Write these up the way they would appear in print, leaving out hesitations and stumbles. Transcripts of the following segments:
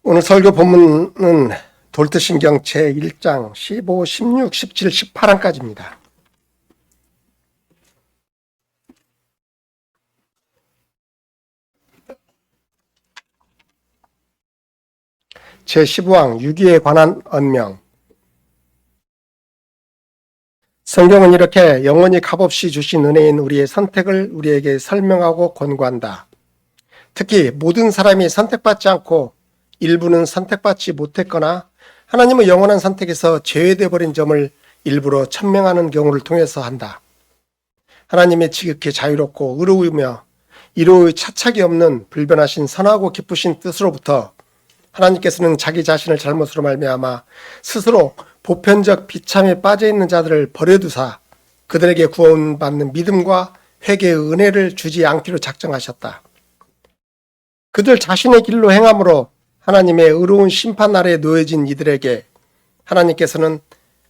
오늘 설교 본문은 돌트신경 제1장 15, 16, 17, 18항까지입니다. 제15항 유기에 관한 언명. 성경은 이렇게 영원히 값없이 주신 은혜인 우리의 선택을 우리에게 설명하고 권고한다. 특히 모든 사람이 선택받지 않고 일부는 선택받지 못했거나 하나님의 영원한 선택에서 제외되어 버린 점을 일부러 천명하는 경우를 통해서 한다. 하나님의 지극히 자유롭고 의로우며 이로의 차착이 없는 불변하신 선하고 기쁘신 뜻으로부터 하나님께서는 자기 자신을 잘못으로 말미암아 스스로 보편적 비참에 빠져있는 자들을 버려두사 그들에게 구원받는 믿음과 회개의 은혜를 주지 않기로 작정하셨다. 그들 자신의 길로 행함으로 하나님의 의로운 심판 아래에 놓여진 이들에게 하나님께서는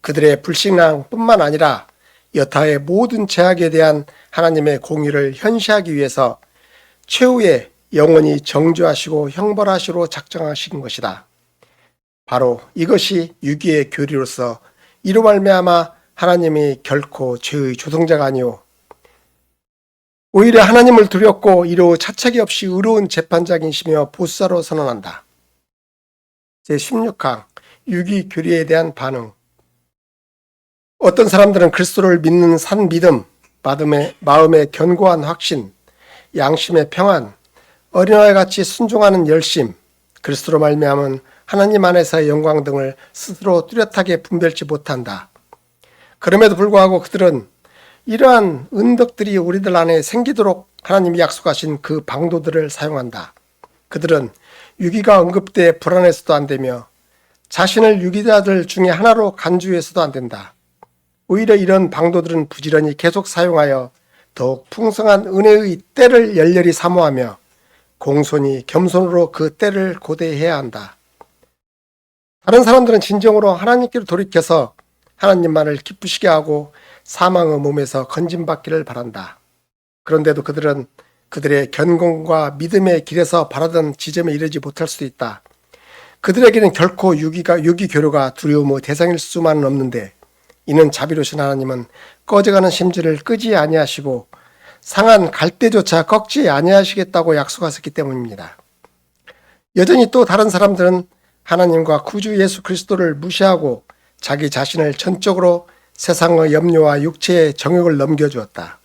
그들의 불신앙뿐만 아니라 여타의 모든 죄악에 대한 하나님의 공의를 현시하기 위해서 최후의 영원히 정죄하시고 형벌하시로 작정하신 것이다. 바로 이것이 유기의 교리로서 이로 말미암아 하나님이 결코 죄의 조성자가 아니오 오히려 하나님을 두렵고 이로 차착이 없이 의로운 재판장이시며 보수자로 선언한다. 제16항 유기 교리에 대한 반응. 어떤 사람들은 그리스도를 믿는 산 믿음, 마음의 견고한 확신, 양심의 평안, 어린아이 같이 순종하는 열심, 그리스도로 말미암은 하나님 안에서의 영광 등을 스스로 뚜렷하게 분별치 못한다. 그럼에도 불구하고 그들은 이러한 은덕들이 우리들 안에 생기도록 하나님이 약속하신 그 방도들을 사용한다. 그들은 유기가 언급돼 불안해서도 안 되며 자신을 유기자들 중에 하나로 간주해서도 안 된다. 오히려 이런 방도들은 부지런히 계속 사용하여 더욱 풍성한 은혜의 때를 열렬히 사모하며 공손히 겸손으로 그 때를 고대해야 한다. 다른 사람들은 진정으로 하나님께로 돌이켜서 하나님만을 기쁘시게 하고 사망의 몸에서 건짐받기를 바란다. 그런데도 그들은 그들의 견공과 믿음의 길에서 바라던 지점에 이르지 못할 수도 있다. 그들에게는 결코 유기 교류가 두려움의 대상일 수만은 없는데 이는 자비로우신 하나님은 꺼져가는 심지를 끄지 아니하시고 상한 갈대조차 꺾지 아니하시겠다고 약속하셨기 때문입니다. 여전히 또 다른 사람들은 하나님과 구주 예수 그리스도를 무시하고 자기 자신을 전적으로 세상의 염려와 육체의 정욕을 넘겨주었다.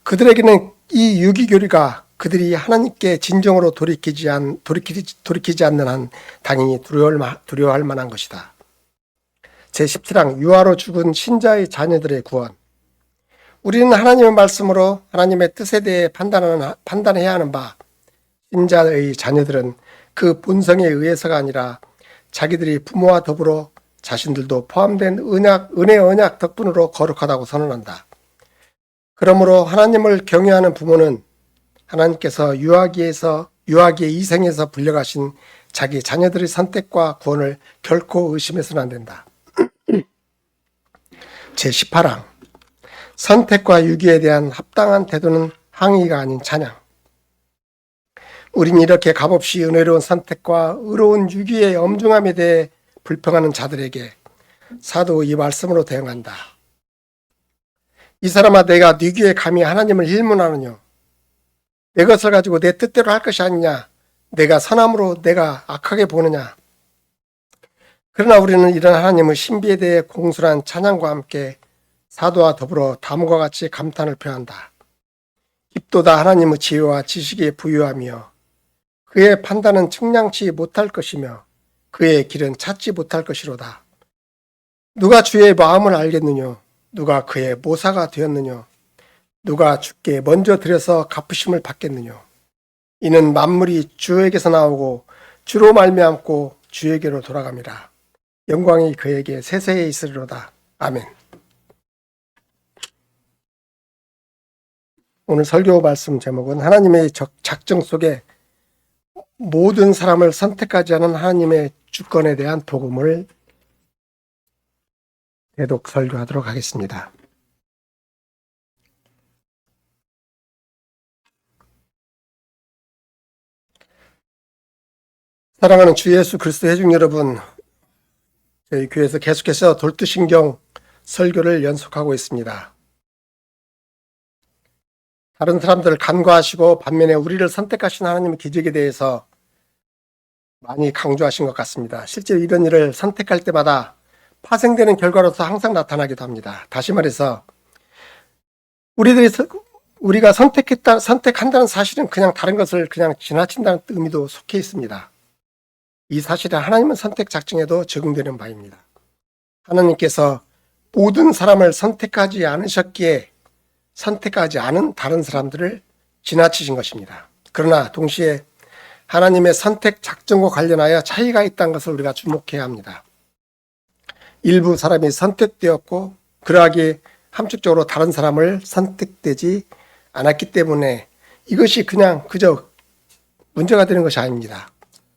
그들에게는 이 유기교리가 그들이 하나님께 진정으로 돌이키지 않는 한 당연히 두려워할 만한 것이다. 제17항 유아로 죽은 신자의 자녀들의 구원. 우리는 하나님의 말씀으로 하나님의 뜻에 대해 판단해야 하는 바 신자의 자녀들은 그 본성에 의해서가 아니라 자기들이 부모와 더불어 자신들도 포함된 은혜 언약 덕분으로 거룩하다고 선언한다. 그러므로 하나님을 경외하는 부모는 하나님께서 유아기의 이생에서 불려가신 자기 자녀들의 선택과 구원을 결코 의심해서는 안 된다. 제18항 선택과 유기에 대한 합당한 태도는 항의가 아닌 찬양. 우린 이렇게 값없이 은혜로운 선택과 의로운 유기의 엄중함에 대해 불평하는 자들에게 사도 이 말씀으로 대응한다. 이 사람아, 내가 네 귀에 감히 하나님을 일문하느냐? 내 것을 가지고 내 뜻대로 할 것이 아니냐? 내가 선함으로 내가 악하게 보느냐? 그러나 우리는 이런 하나님의 신비에 대해 공손한 찬양과 함께 사도와 더불어 다음과 같이 감탄을 표한다. 깊도다 하나님의 지혜와 지식에 부유하며 그의 판단은 측량치 못할 것이며 그의 길은 찾지 못할 것이로다. 누가 주의 마음을 알겠느냐? 누가 그의 모사가 되었느냐? 누가 주께 먼저 들여서 갚으심을 받겠느냐? 이는 만물이 주에게서 나오고 주로 말미암고 주에게로 돌아갑니다. 영광이 그에게 세세에 있으리로다. 아멘. 오늘 설교 말씀 제목은 하나님의 작정 속에 모든 사람을 선택하지 않은 하나님의 주권에 대한 복음을 대독 설교하도록 하겠습니다. 사랑하는 주 예수 그리스도 회중 여러분, 저희 교회에서 계속해서 돌투신경 설교를 연속하고 있습니다. 다른 사람들을 간과하시고 반면에 우리를 선택하신 하나님의 기적에 대해서 많이 강조하신 것 같습니다. 실제로 이런 일을 선택할 때마다 파생되는 결과로서 항상 나타나기도 합니다. 다시 말해서 우리가 선택한다는 사실은 그냥 다른 것을 그냥 지나친다는 의미도 속해 있습니다. 이 사실은 하나님의 선택 작정에도 적용되는 바입니다. 하나님께서 모든 사람을 선택하지 않으셨기에 선택하지 않은 다른 사람들을 지나치신 것입니다. 그러나 동시에 하나님의 선택 작정과 관련하여 차이가 있다는 것을 우리가 주목해야 합니다. 일부 사람이 선택되었고 그러하기에 함축적으로 다른 사람을 선택되지 않았기 때문에 이것이 그저 문제가 되는 것이 아닙니다.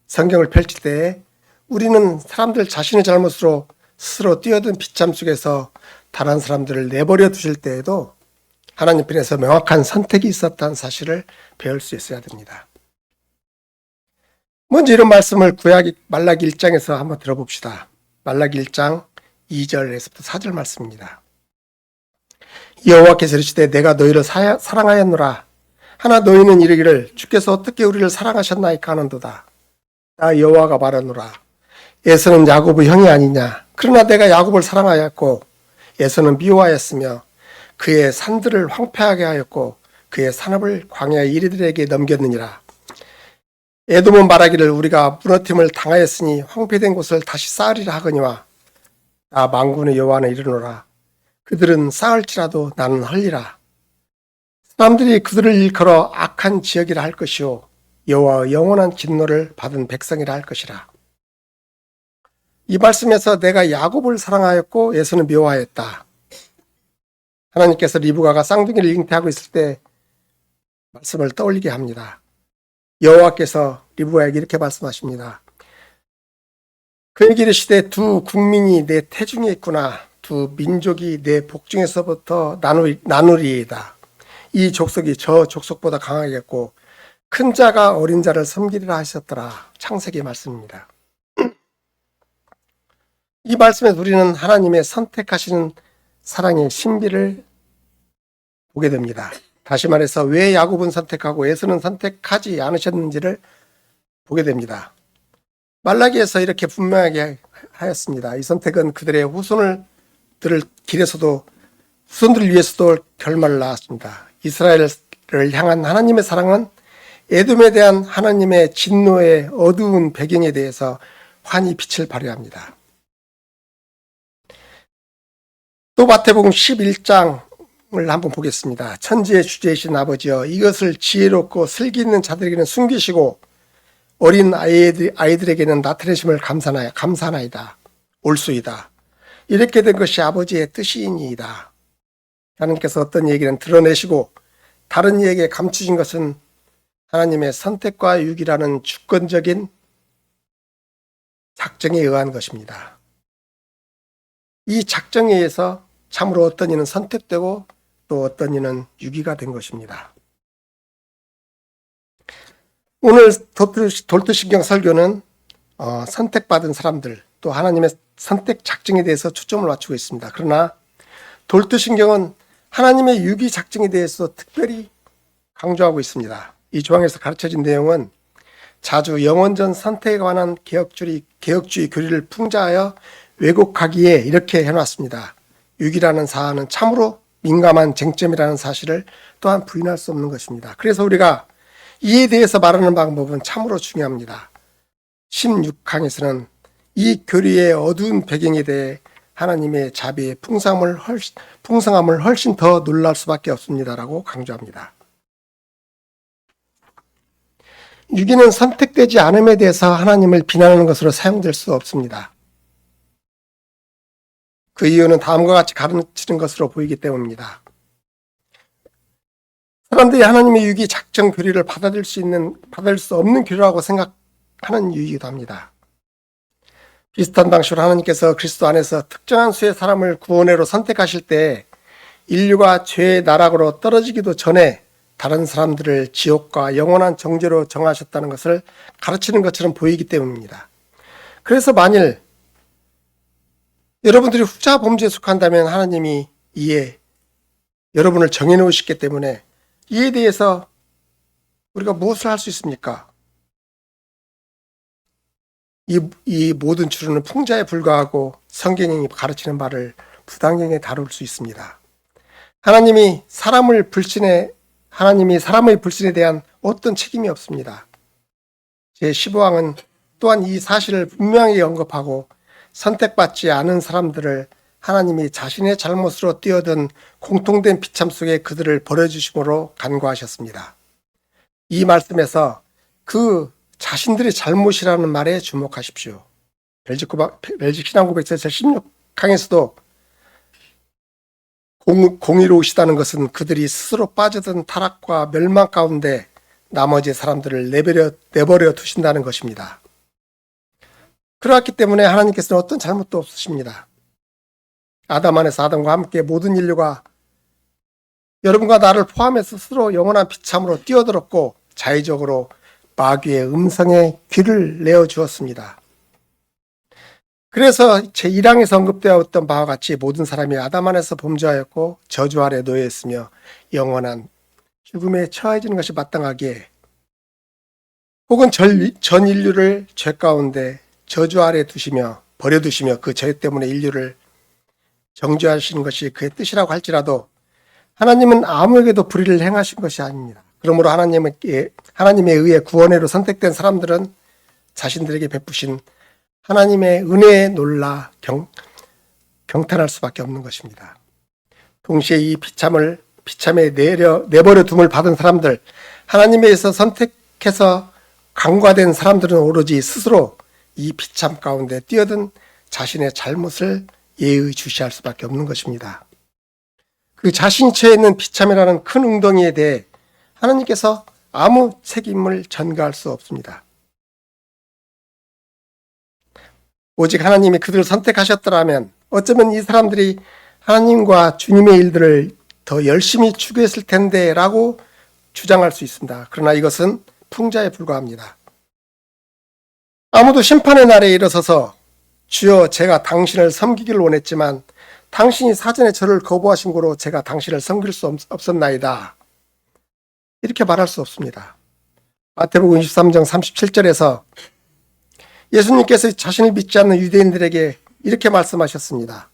성경을 펼칠 때 우리는 사람들 자신의 잘못으로 스스로 뛰어든 비참 속에서 다른 사람들을 내버려 두실 때에도 하나님 편에서 명확한 선택이 있었다는 사실을 배울 수 있어야 됩니다. 먼저 이런 말씀을 말라기 1장에서 한번 들어봅시다. 말라기 1장 2절에서부터 4절 말씀입니다. 여호와께서 이르시되 내가 너희를 사랑하였노라. 하나 너희는 이르기를 주께서 어떻게 우리를 사랑하셨나이까 하는도다. 나 여호와가 말하노라. 에서는 야곱의 형이 아니냐. 그러나 내가 야곱을 사랑하였고 에서는 미워하였으며 그의 산들을 황폐하게 하였고 그의 산업을 광야의 이리들에게 넘겼느니라. 에돔은 말하기를 우리가 무너짐을 당하였으니 황폐된 곳을 다시 쌓으리라 하거니와 나 만군의 여호와는 이르노라. 그들은 쌓을지라도 나는 헐리라. 사람들이 그들을 일컬어 악한 지역이라 할 것이요 여호와의 영원한 진노를 받은 백성이라 할 것이라. 이 말씀에서 내가 야곱을 사랑하였고 에서는 미워하였다. 하나님께서 리브가가 쌍둥이를 잉태하고 있을 때 말씀을 떠올리게 합니다. 여호와께서 리브가에게 이렇게 말씀하십니다. 그에게 이르시되 두 국민이 내 태중에 있구나. 두 민족이 내 복중에서부터 나누리이다. 이 족속이 저 족속보다 강하겠고 큰 자가 어린 자를 섬기리라 하셨더라. 창세기 말씀입니다. 이 말씀에서 우리는 하나님의 선택하시는 사랑의 신비를 보게 됩니다. 다시 말해서 왜 야곱은 선택하고 에서는 선택하지 않으셨는지를 보게 됩니다. 말라기에서 이렇게 분명하게 하였습니다. 이 선택은 그들의 후손들을 위해서도 결말을 낳았습니다. 이스라엘을 향한 하나님의 사랑은 에돔에 대한 하나님의 진노의 어두운 배경에 대해서 환히 빛을 발휘합니다. 또 마태복음 11장을 한번 보겠습니다. 천지의 주제이신 아버지여 이것을 지혜롭고 슬기 있는 자들에게는 숨기시고 어린 아이들에게는 나타내심을 감사하나이다. 올수이다. 이렇게 된 것이 아버지의 뜻이니이다. 하나님께서 어떤 얘기는 드러내시고 다른 이에게 감추신 것은 하나님의 선택과 유기라는 주권적인 작정에 의한 것입니다. 이 작정에 의해서 참으로 어떤 이는 선택되고 또 어떤 이는 유기가 된 것입니다. 오늘 돌투신경 설교는 선택받은 사람들 또 하나님의 선택 작정에 대해서 초점을 맞추고 있습니다. 그러나 돌투신경은 하나님의 유기 작정에 대해서 특별히 강조하고 있습니다. 이 조항에서 가르쳐진 내용은 자주 영원전 선택에 관한 개혁주의 교리를 풍자하여 왜곡하기에 이렇게 해놨습니다. 유기라는 사안은 참으로 민감한 쟁점이라는 사실을 또한 부인할 수 없는 것입니다. 그래서 우리가 이에 대해서 말하는 방법은 참으로 중요합니다. 16강에서는 이 교리의 어두운 배경에 대해 하나님의 자비의 풍성함을 훨씬 더 놀랄 수밖에 없습니다라고 강조합니다. 유기는 선택되지 않음에 대해서 하나님을 비난하는 것으로 사용될 수 없습니다. 그 이유는 다음과 같이 가르치는 것으로 보이기 때문입니다. 사람들이 하나님의 유기 작정 교리를 받아들일 수 없는 교리라고 생각하는 이유이기도 합니다. 비슷한 방식으로 하나님께서 그리스도 안에서 특정한 수의 사람을 구원해로 선택하실 때 인류가 죄의 나락으로 떨어지기도 전에 다른 사람들을 지옥과 영원한 정죄로 정하셨다는 것을 가르치는 것처럼 보이기 때문입니다. 그래서 만일 여러분들이 후자 범죄에 속한다면 하나님이 이에 여러분을 정해놓으셨기 때문에 이에 대해서 우리가 무엇을 할 수 있습니까? 이 모든 추론은 풍자에 불과하고 성경이 가르치는 바를 부당하게 다룰 수 있습니다. 하나님이 사람의 불신에 대한 어떤 책임이 없습니다. 제15항은 또한 이 사실을 분명히 언급하고 선택받지 않은 사람들을 하나님이 자신의 잘못으로 뛰어든 공통된 비참 속에 그들을 버려주심으로 간구하셨습니다. 이 말씀에서 그 자신들의 잘못이라는 말에 주목하십시오. 벨직 신앙고백서 제16강에서도 공의로우시다는 것은 그들이 스스로 빠져든 타락과 멸망 가운데 나머지 사람들을 내버려 두신다는 것입니다. 그렇기 때문에 하나님께서는 어떤 잘못도 없으십니다. 아담 안에서 아담과 함께 모든 인류가 여러분과 나를 포함해서 스스로 영원한 비참으로 뛰어들었고 자의적으로 마귀의 음성에 귀를 내어주었습니다. 그래서 제1항에서 언급되었던 바와 같이 모든 사람이 아담 안에서 범죄하였고 저주 아래 놓여있으며 영원한 죽음에 처해지는 것이 마땅하기에 혹은 전 인류를 죄 가운데 저주 아래 두시며 버려두시며 그 죄 때문에 인류를 정죄하시는 것이 그의 뜻이라고 할지라도 하나님은 아무에게도 불의를 행하신 것이 아닙니다. 그러므로 하나님에 의해 구원으로 선택된 사람들은 자신들에게 베푸신 하나님의 은혜에 놀라 경탄할 수밖에 없는 것입니다. 동시에 이 비참에 내버려 둠을 받은 사람들, 하나님에 의해서 선택해서 강과된 사람들은 오로지 스스로 이 비참 가운데 뛰어든 자신의 잘못을 예의주시할 수밖에 없는 것입니다. 그 자신이 처해 있는 비참이라는 큰 웅덩이에 대해 하나님께서 아무 책임을 전가할 수 없습니다. 오직 하나님이 그들을 선택하셨더라면 어쩌면 이 사람들이 하나님과 주님의 일들을 더 열심히 추구했을 텐데 라고 주장할 수 있습니다. 그러나 이것은 풍자에 불과합니다. 아무도 심판의 날에 일어서서 주여 제가 당신을 섬기기를 원했지만 당신이 사전에 저를 거부하신 고로 제가 당신을 섬길 수 없었나이다. 이렇게 말할 수 없습니다. 마태복음 23장 37절에서 예수님께서 자신을 믿지 않는 유대인들에게 이렇게 말씀하셨습니다.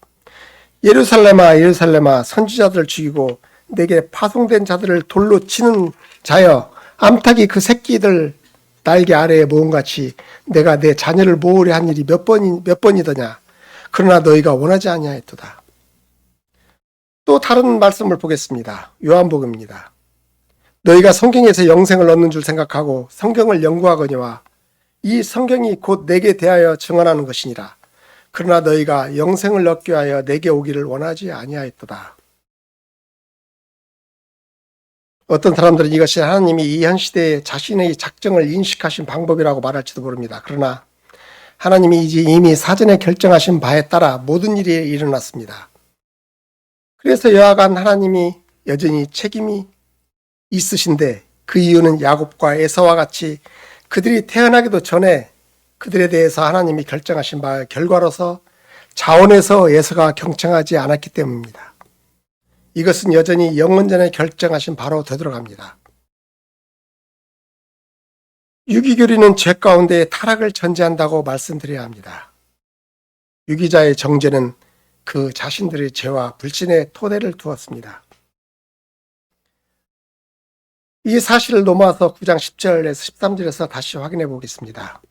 예루살렘아 예루살렘아 선지자들을 죽이고 내게 파송된 자들을 돌로 치는 자여 암탉이 그 새끼들 날개 아래에 모음같이 내가 내 자녀를 모으려 한 일이 몇 번이더냐. 그러나 너희가 원하지 아니하였도다. 또 다른 말씀을 보겠습니다. 요한복음입니다. 너희가 성경에서 영생을 얻는 줄 생각하고 성경을 연구하거니와 이 성경이 곧 내게 대하여 증언하는 것이니라. 그러나 너희가 영생을 얻기 위하여 내게 오기를 원하지 아니하였도다. 어떤 사람들은 이것이 하나님이 이 현 시대에 자신의 작정을 인식하신 방법이라고 말할지도 모릅니다. 그러나 하나님이 이미 사전에 결정하신 바에 따라 모든 일이 일어났습니다. 그래서 여하간 하나님이 여전히 책임이 있으신데 그 이유는 야곱과 에서와 같이 그들이 태어나기도 전에 그들에 대해서 하나님이 결정하신 바의 결과로서 자원에서 에서가 경청하지 않았기 때문입니다. 이것은 여전히 영원전에 결정하신 바로 되돌아갑니다. 유기교리는 죄 가운데 타락을 전제한다고 말씀드려야 합니다. 유기자의 정죄는 그 자신들의 죄와 불신의 토대를 두었습니다. 이 사실을 로마서 9장 10절에서 13절에서 다시 확인해 보겠습니다.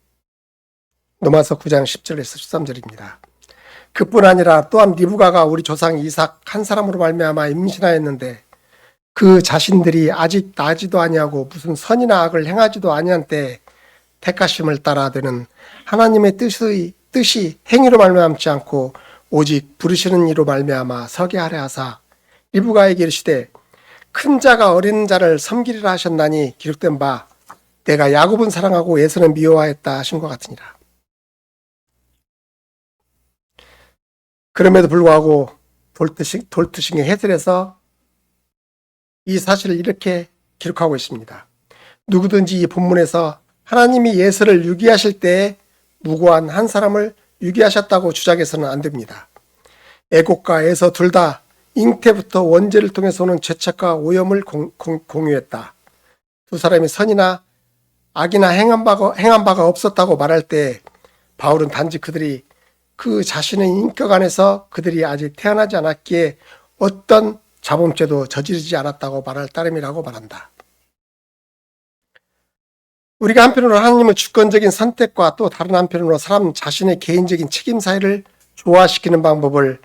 로마서 9장 10절에서 13절입니다. 그뿐 아니라 또한 리브가가 우리 조상 이삭 한 사람으로 말미암아 임신하였는데 그 자신들이 아직 나지도 아니하고 무슨 선이나 악을 행하지도 아니한 때에 택하심을 따라 되는 하나님의 뜻이 행위로 말미암지 않고 오직 부르시는 이로 말미암아 서게 하려 하사 리브가에게 이르시되 큰 자가 어린 자를 섬기리라 하셨나니 기록된 바 내가 야곱은 사랑하고 에서는 미워하였다 하신 것 같으니라. 그럼에도 불구하고 돌트싱의 해설에서 이 사실을 이렇게 기록하고 있습니다. 누구든지 이 본문에서 하나님이 예서를 유기하실 때에 무고한 한 사람을 유기하셨다고 주장해서는 안 됩니다. 애곡과 에서 둘 다 잉태부터 원죄를 통해서 오는 죄책과 오염을 공유했다. 두 사람이 선이나 악이나 행한 바가 없었다고 말할 때 바울은 단지 그들이 그 자신의 인격 안에서 그들이 아직 태어나지 않았기에 어떤 자범죄도 저지르지 않았다고 말할 따름이라고 말한다. 우리가 한편으로 하나님의 주권적인 선택과 또 다른 한편으로 사람 자신의 개인적인 책임 사회를 조화시키는 방법을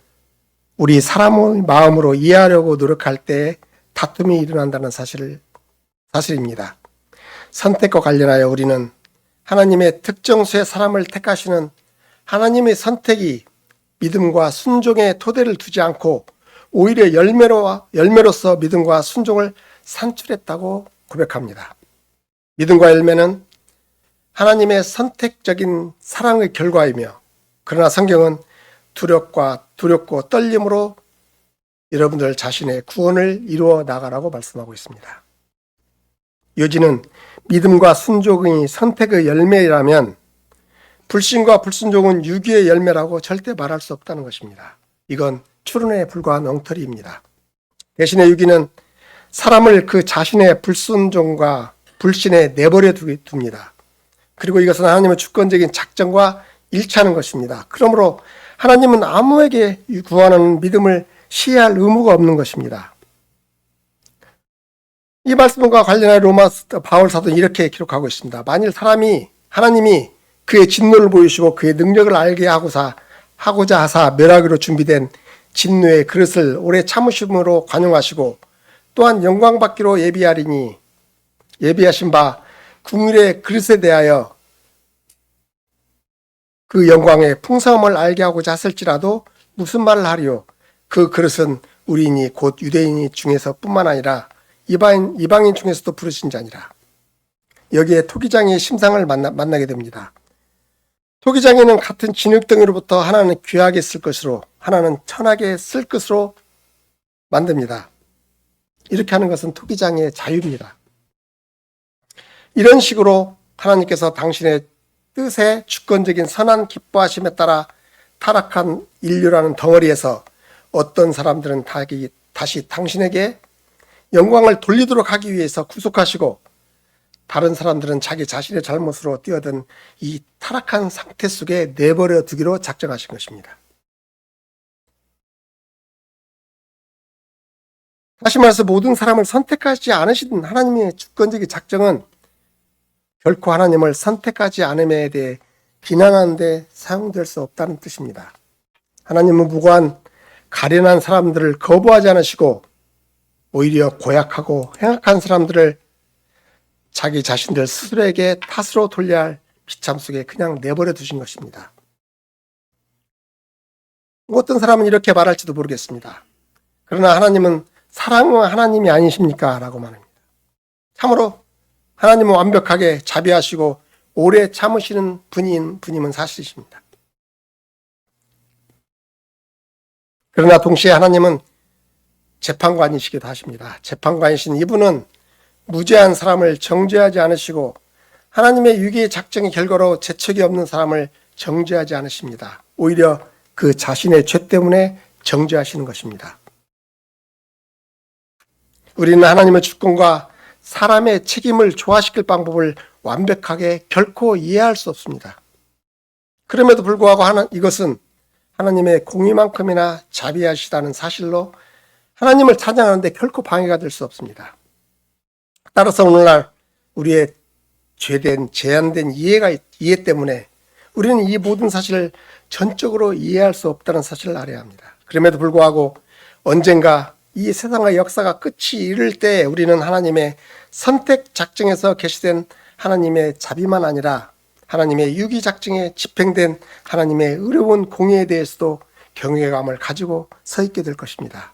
우리 사람의 마음으로 이해하려고 노력할 때 다툼이 일어난다는 사실입니다. 선택과 관련하여 우리는 하나님의 특정 수의 사람을 택하시는 하나님의 선택이 믿음과 순종의 토대를 두지 않고 오히려 열매로서 믿음과 순종을 산출했다고 고백합니다. 믿음과 열매는 하나님의 선택적인 사랑의 결과이며, 그러나 성경은 두렵고 떨림으로 여러분들 자신의 구원을 이루어 나가라고 말씀하고 있습니다. 요지는 믿음과 순종이 선택의 열매라면 불신과 불순종은 유기의 열매라고 절대 말할 수 없다는 것입니다. 이건 추론에 불과한 엉터리입니다. 대신에 유기는 사람을 그 자신의 불순종과 불신에 내버려 둡니다. 그리고 이것은 하나님의 주권적인 작정과 일치하는 것입니다. 그러므로 하나님은 아무에게 구하는 믿음을 시해할 의무가 없는 것입니다. 이 말씀과 관련해 로마 바울 사도는 이렇게 기록하고 있습니다. 만일 하나님이 그의 진노를 보이시고 그의 능력을 알게 하고자 하사 멸하기로 준비된 진노의 그릇을 오래 참으심으로 관용하시고 또한 영광 받기로 예비하신 바 국률의 그릇에 대하여 그 영광의 풍성함을 알게 하고자 하실지라도 무슨 말을 하리요? 그 그릇은 우리인이 곧 유대인 중에서 뿐만 아니라 이방인 중에서도 부르신 자니라. 여기에 토기장의 심상을 만나게 됩니다. 토기장에는 같은 진흙덩이로부터 하나는 귀하게 쓸 것으로 하나는 천하게 쓸 것으로 만듭니다. 이렇게 하는 것은 토기장의 자유입니다. 이런 식으로 하나님께서 당신의 뜻에 주권적인 선한 기뻐하심에 따라 타락한 인류라는 덩어리에서 어떤 사람들은 다시 당신에게 영광을 돌리도록 하기 위해서 구속하시고, 다른 사람들은 자기 자신의 잘못으로 뛰어든 이 타락한 상태 속에 내버려 두기로 작정하신 것입니다. 다시 말해서 모든 사람을 선택하지 않으신 하나님의 주권적인 작정은 결코 하나님을 선택하지 않음에 대해 비난하는 데 사용될 수 없다는 뜻입니다. 하나님은 무고한 가련한 사람들을 거부하지 않으시고 오히려 고약하고 행악한 사람들을 자기 자신들 스스로에게 탓으로 돌려야 할 비참 속에 그냥 내버려 두신 것입니다. 어떤 사람은 이렇게 말할지도 모르겠습니다. 그러나 하나님은 사랑의 하나님이 아니십니까? 라고 말합니다. 참으로 하나님은 완벽하게 자비하시고 오래 참으시는 분임은 사실이십니다. 그러나 동시에 하나님은 재판관이시기도 하십니다. 재판관이신 이분은 무죄한 사람을 정죄하지 않으시고 하나님의 유기의 작정의 결과로 재책이 없는 사람을 정죄하지 않으십니다. 오히려 그 자신의 죄 때문에 정죄하시는 것입니다. 우리는 하나님의 주권과 사람의 책임을 조화시킬 방법을 완벽하게 결코 이해할 수 없습니다. 그럼에도 불구하고 이것은 하나님의 공의만큼이나 자비하시다는 사실로 하나님을 찬양하는데 결코 방해가 될 수 없습니다. 따라서 오늘날 우리의 제한된 이해 때문에 우리는 이 모든 사실을 전적으로 이해할 수 없다는 사실을 알아야 합니다. 그럼에도 불구하고 언젠가 이 세상의 역사가 끝이 이를 때 우리는 하나님의 선택 작정에서 계시된 하나님의 자비만 아니라 하나님의 유기 작정에 집행된 하나님의 의로운 공의에 대해서도 경외감을 가지고 서 있게 될 것입니다.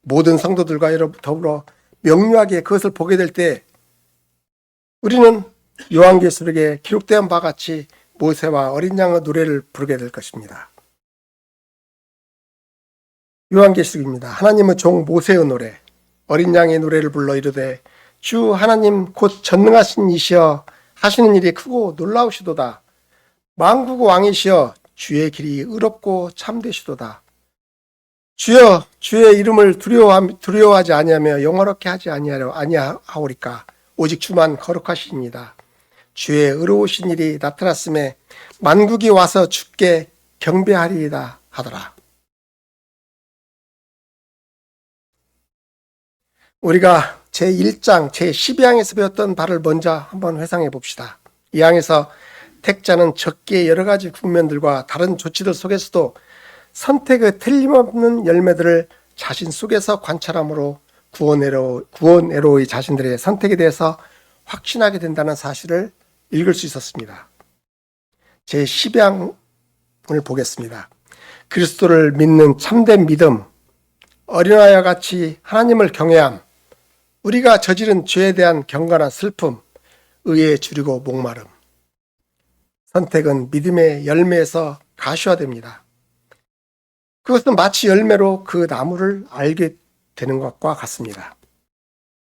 모든 성도들과 더불어 명료하게 그것을 보게 될 때 우리는 요한계시록에 기록된 바 같이 모세와 어린 양의 노래를 부르게 될 것입니다. 요한계시록입니다. 하나님의 종 모세의 노래, 어린 양의 노래를 불러 이르되 주 하나님 곧 전능하신 이시여 하시는 일이 크고 놀라우시도다. 만국 왕이시여 주의 길이 의롭고 참되시도다. 주여 주의 이름을 두려워하지 아니하며 영화롭게 하지 아니하오리까. 오직 주만 거룩하시니이다. 주의 의로우신 일이 나타났음에 만국이 와서 주께 경배하리이다 하더라. 우리가 제1장 제12항에서 배웠던 바를 먼저 한번 회상해 봅시다. 이 항에서 택자는 적기의 여러 가지 국면들과 다른 조치들 속에서도 선택의 틀림없는 열매들을 자신 속에서 관찰함으로 구원애로의 자신들의 선택에 대해서 확신하게 된다는 사실을 읽을 수 있었습니다. 제12항을 보겠습니다. 그리스도를 믿는 참된 믿음, 어린아이와 같이 하나님을 경외함, 우리가 저지른 죄에 대한 경건한 슬픔, 의에 줄이고 목마름. 선택은 믿음의 열매에서 가시화됩니다. 그것은 마치 열매로 그 나무를 알게 되는 것과 같습니다.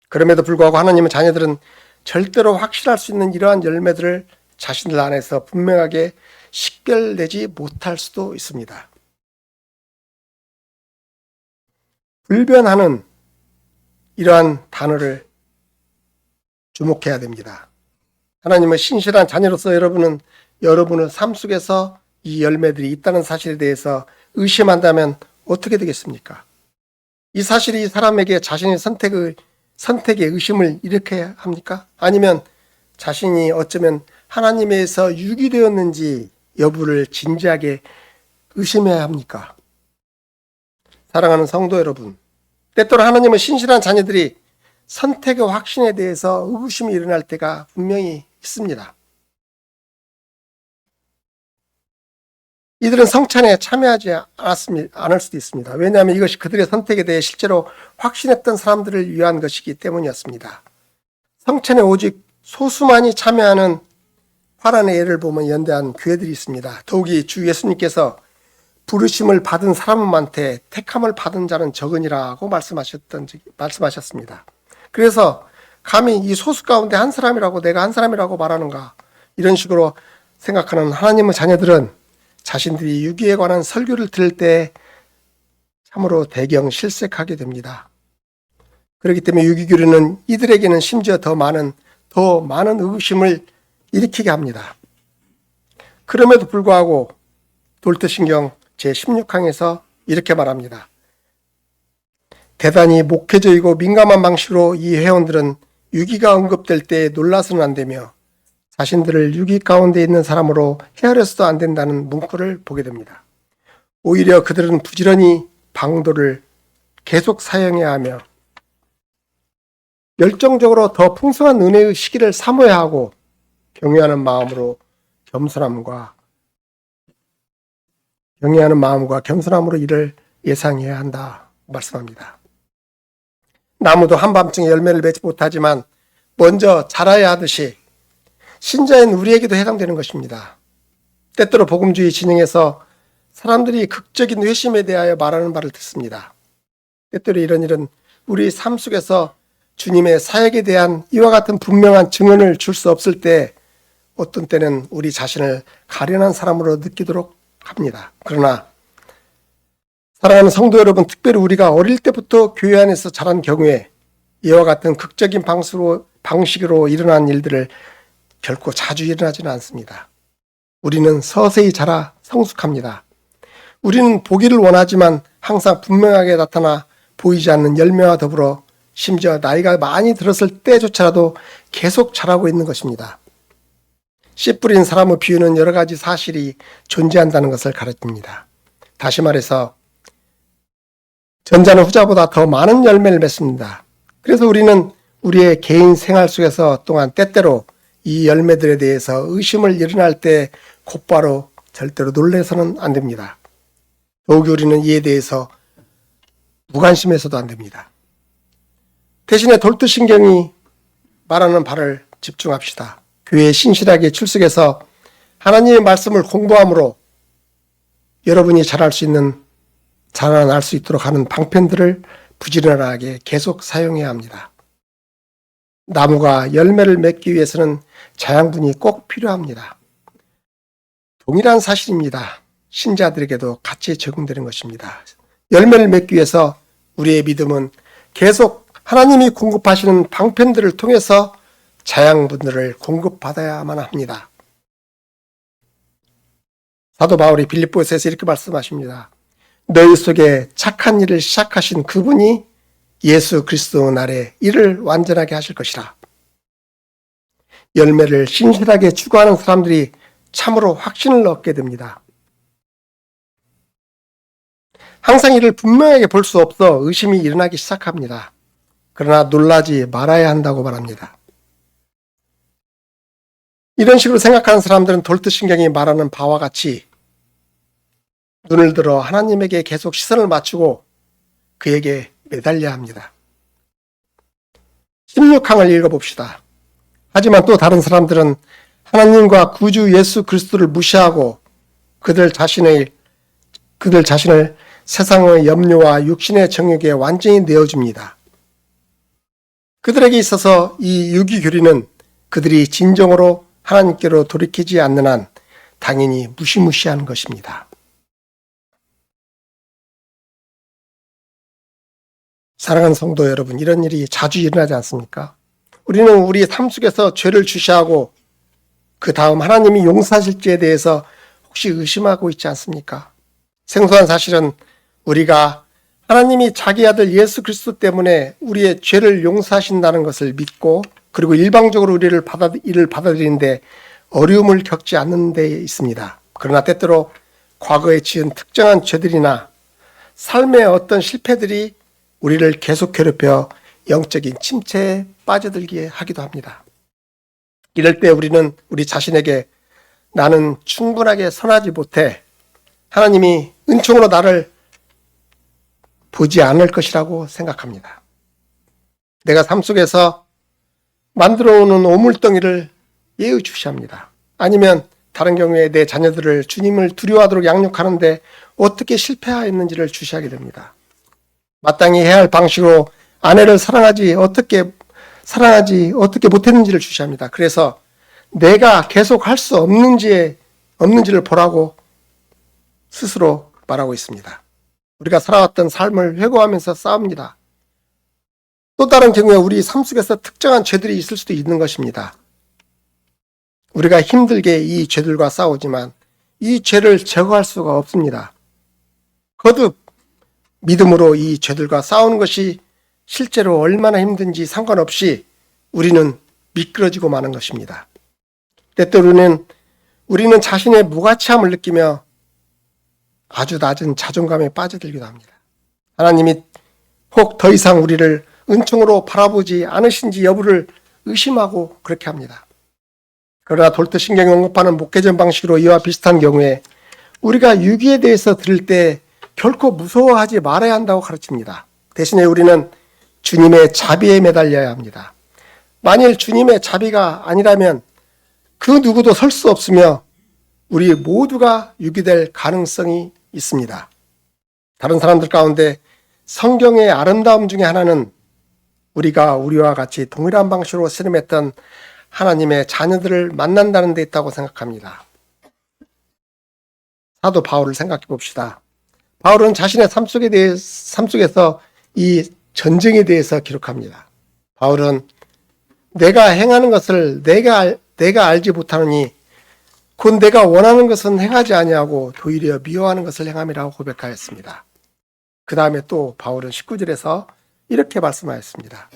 그럼에도 불구하고 하나님의 자녀들은 절대로 확실할 수 있는 이러한 열매들을 자신들 안에서 분명하게 식별내지 못할 수도 있습니다. 불변하는 이러한 단어를 주목해야 됩니다. 하나님의 신실한 자녀로서 여러분의 삶 속에서 이 열매들이 있다는 사실에 대해서 의심한다면 어떻게 되겠습니까? 이 사실이 사람에게 자신의 선택에 의심을 일으켜야 합니까? 아니면 자신이 어쩌면 하나님에서 유기되었는지 여부를 진지하게 의심해야 합니까? 사랑하는 성도 여러분, 때때로 하나님의 신실한 자녀들이 선택의 확신에 대해서 의구심이 일어날 때가 분명히 있습니다. 이들은 성찬에 참여하지 않을 수도 있습니다. 왜냐하면 이것이 그들의 선택에 대해 실제로 확신했던 사람들을 위한 것이기 때문이었습니다. 성찬에 오직 소수만이 참여하는 화란의 예를 보면 연대한 교회들이 있습니다. 더욱이 주 예수님께서 부르심을 받은 사람은 많되 택함을 받은 자는 적으니라고 말씀하셨습니다. 그래서 감히 이 소수 가운데 한 사람이라고 내가 한 사람이라고 말하는가, 이런 식으로 생각하는 하나님의 자녀들은 자신들이 유기에 관한 설교를 들을 때 참으로 대경 실색하게 됩니다. 그렇기 때문에 유기교리는 이들에게는 심지어 더 많은 의구심을 일으키게 합니다. 그럼에도 불구하고 돌트신경 제16항에서 이렇게 말합니다. 대단히 목회적이고 민감한 방식으로 이 회원들은 유기가 언급될 때 놀라서는 안 되며 자신들을 유기 가운데 있는 사람으로 헤아려서도 안 된다는 문구를 보게 됩니다. 오히려 그들은 부지런히 방도를 계속 사용해야 하며 열정적으로 더 풍성한 은혜의 시기를 삼아야 하고 경외하는 마음으로 겸손함으로 이를 예상해야 한다 말씀합니다. 나무도 한밤중에 열매를 맺지 못하지만 먼저 자라야 하듯이 신자인 우리에게도 해당되는 것입니다. 때때로 복음주의 진영에서 사람들이 극적인 회심에 대하여 말하는 바를 듣습니다. 때때로 이런 일은 우리 삶 속에서 주님의 사역에 대한 이와 같은 분명한 증언을 줄 수 없을 때 어떤 때는 우리 자신을 가련한 사람으로 느끼도록 합니다. 그러나 사랑하는 성도 여러분, 특별히 우리가 어릴 때부터 교회 안에서 자란 경우에 이와 같은 극적인 방식으로 일어난 일들을 결코 자주 일어나지는 않습니다. 우리는 서서히 자라 성숙합니다. 우리는 보기를 원하지만 항상 분명하게 나타나 보이지 않는 열매와 더불어 심지어 나이가 많이 들었을 때조차라도 계속 자라고 있는 것입니다. 씨 뿌린 사람의 비유는 여러 가지 사실이 존재한다는 것을 가르칩니다. 다시 말해서 전자는 후자보다 더 많은 열매를 맺습니다. 그래서 우리는 우리의 개인 생활 속에서 또한 때때로 이 열매들에 대해서 의심을 일어날 때 곧바로 절대로 놀래서는 안 됩니다. 더욱이 우리는 이에 대해서 무관심해서도 안 됩니다. 대신에 돌트신경이 말하는 바를 집중합시다. 교회에 신실하게 출석해서 하나님의 말씀을 공부함으로 여러분이 자라날 수 있도록 하는 방편들을 부지런하게 계속 사용해야 합니다. 나무가 열매를 맺기 위해서는 자양분이 꼭 필요합니다. 동일한 사실입니다. 신자들에게도 같이 적용되는 것입니다. 열매를 맺기 위해서 우리의 믿음은 계속 하나님이 공급하시는 방편들을 통해서 자양분들을 공급받아야만 합니다. 사도 바울이 빌립보서에서 이렇게 말씀하십니다. 너희 속에 착한 일을 시작하신 그분이 예수 그리스도 날에 이를 완전하게 하실 것이라. 열매를 신실하게 추구하는 사람들이 참으로 확신을 얻게 됩니다. 항상 이를 분명하게 볼 수 없어 의심이 일어나기 시작합니다. 그러나 놀라지 말아야 한다고 말합니다. 이런 식으로 생각하는 사람들은 돌트신경이 말하는 바와 같이 눈을 들어 하나님에게 계속 시선을 맞추고 그에게 매달려야 합니다. 16항을 읽어봅시다. 하지만 또 다른 사람들은 하나님과 구주 예수 그리스도를 무시하고 그들 자신을 세상의 염려와 육신의 정욕에 완전히 내어줍니다. 그들에게 있어서 이 유기교리는 그들이 진정으로 하나님께로 돌이키지 않는 한 당연히 무시무시한 것입니다. 사랑하는 성도 여러분, 이런 일이 자주 일어나지 않습니까? 우리는 우리 삶 속에서 죄를 주시하고 그 다음 하나님이 용서하실지에 대해서 혹시 의심하고 있지 않습니까? 생소한 사실은 우리가 하나님이 자기 아들 예수 그리스도 때문에 우리의 죄를 용서하신다는 것을 믿고 그리고 일방적으로 이를 받아들이는데 어려움을 겪지 않는 데 있습니다. 그러나 때때로 과거에 지은 특정한 죄들이나 삶의 어떤 실패들이 우리를 계속 괴롭혀 영적인 침체에 빠져들게 하기도 합니다. 이럴 때 우리는 우리 자신에게 나는 충분하게 선하지 못해 하나님이 은총으로 나를 보지 않을 것이라고 생각합니다. 내가 삶 속에서 만들어오는 오물덩이를 예의주시합니다. 아니면 다른 경우에 내 자녀들을 주님을 두려워하도록 양육하는데 어떻게 실패하였는지를 주시하게 됩니다. 마땅히 해야 할 방식으로 아내를 어떻게 못했는지를 주시합니다. 그래서 내가 계속 할 수 없는지를 보라고 스스로 말하고 있습니다. 우리가 살아왔던 삶을 회고하면서 싸웁니다. 또 다른 경우에 우리 삶 속에서 특정한 죄들이 있을 수도 있는 것입니다. 우리가 힘들게 이 죄들과 싸우지만 이 죄를 제거할 수가 없습니다. 거듭 믿음으로 이 죄들과 싸우는 것이 실제로 얼마나 힘든지 상관없이 우리는 미끄러지고 마는 것입니다. 때때로는 우리는 자신의 무가치함을 느끼며 아주 낮은 자존감에 빠져들기도 합니다. 하나님이 혹 더 이상 우리를 은총으로 바라보지 않으신지 여부를 의심하고 그렇게 합니다. 그러나 돌트신경이 언급하는 목회전 방식으로 이와 비슷한 경우에 우리가 유기에 대해서 들을 때 결코 무서워하지 말아야 한다고 가르칩니다. 대신에 우리는 주님의 자비에 매달려야 합니다. 만일 주님의 자비가 아니라면 그 누구도 설 수 없으며 우리 모두가 유기될 가능성이 있습니다. 다른 사람들 가운데 성경의 아름다움 중에 하나는 우리가 우리와 같이 동일한 방식으로 씨름했던 하나님의 자녀들을 만난다는 데 있다고 생각합니다. 사도 바울을 생각해 봅시다. 바울은 자신의 삶 속에서 이 전쟁에 대해서 기록합니다. 바울은 내가 행하는 것을 내가 알지 못하느니 곧 내가 원하는 것은 행하지 아니하고 도리어 미워하는 것을 행함이라고 고백하였습니다. 그 다음에 또 바울은 19절에서 이렇게 말씀하였습니다.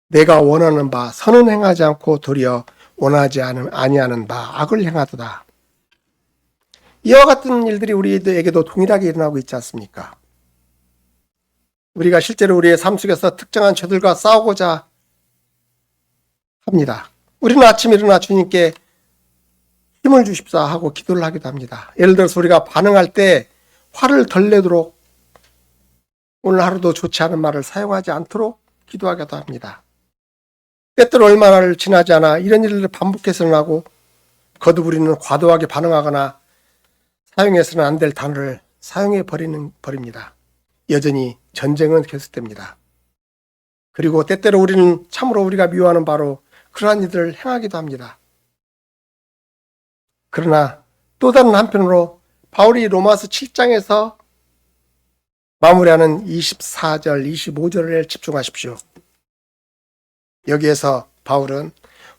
내가 원하는 바 선은 행하지 않고 도리어 원하지 아니하는 바 악을 행하도다. 이와 같은 일들이 우리에게도 동일하게 일어나고 있지 않습니까? 우리가 실제로 우리의 삶 속에서 특정한 죄들과 싸우고자 합니다. 우리는 아침에 일어나 주님께 힘을 주십사 하고 기도를 하기도 합니다. 예를 들어서 우리가 반응할 때 화를 덜 내도록 오늘 하루도 좋지 않은 말을 사용하지 않도록 기도하기도 합니다. 때때로 얼마나를 지나지 않아 이런 일을 반복해서 일어나고 거듭 우리는 과도하게 반응하거나 사용해서는 안 될 단어를 사용해 버립니다. 여전히 전쟁은 계속됩니다. 그리고 때때로 우리는 참으로 우리가 미워하는 바로 그러한 일들을 행하기도 합니다. 그러나 또 다른 한편으로 바울이 로마서 7장에서 마무리하는 24절, 25절에 집중하십시오. 여기에서 바울은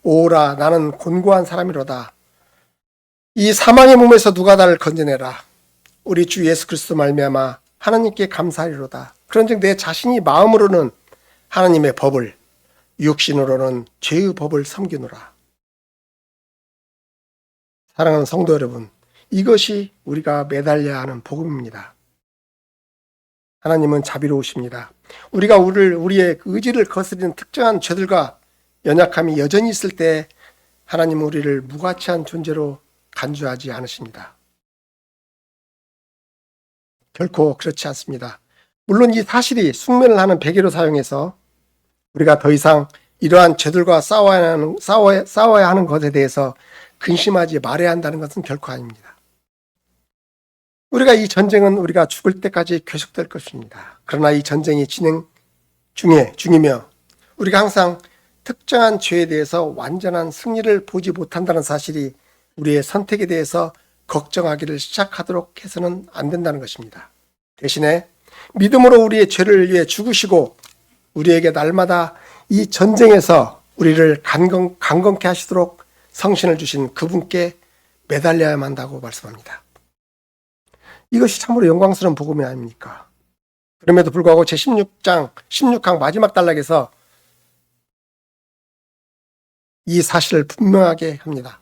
오라 나는 곤고한 사람이로다. 이 사망의 몸에서 누가 나를 건져내라. 우리 주 예수 그리스도 말미암아 하나님께 감사하리로다. 그런즉 내 자신이 마음으로는 하나님의 법을, 육신으로는 죄의 법을 섬기노라. 사랑하는 성도 여러분, 이것이 우리가 매달려야 하는 복음입니다. 하나님은 자비로우십니다. 우리가 우리의 의지를 거스리는 특정한 죄들과 연약함이 여전히 있을 때 하나님은 우리를 무가치한 존재로 간주하지 않으십니다. 결코 그렇지 않습니다. 물론 이 사실이 숙면을 하는 베개로 사용해서 우리가 더 이상 이러한 죄들과 싸워야 하는 것에 대해서 근심하지 말아야 한다는 것은 결코 아닙니다. 우리가 이 전쟁은 우리가 죽을 때까지 계속될 것입니다. 그러나 이 전쟁이 진행 중이며 우리가 항상 특정한 죄에 대해서 완전한 승리를 보지 못한다는 사실이 우리의 선택에 대해서 걱정하기를 시작하도록 해서는 안 된다는 것입니다. 대신에 믿음으로 우리의 죄를 위해 죽으시고 우리에게 날마다 이 전쟁에서 우리를 강건케 하시도록 성신을 주신 그분께 매달려야만 한다고 말씀합니다. 이것이 참으로 영광스러운 복음이 아닙니까? 그럼에도 불구하고 제16장 16항 마지막 단락에서 이 사실을 분명하게 합니다.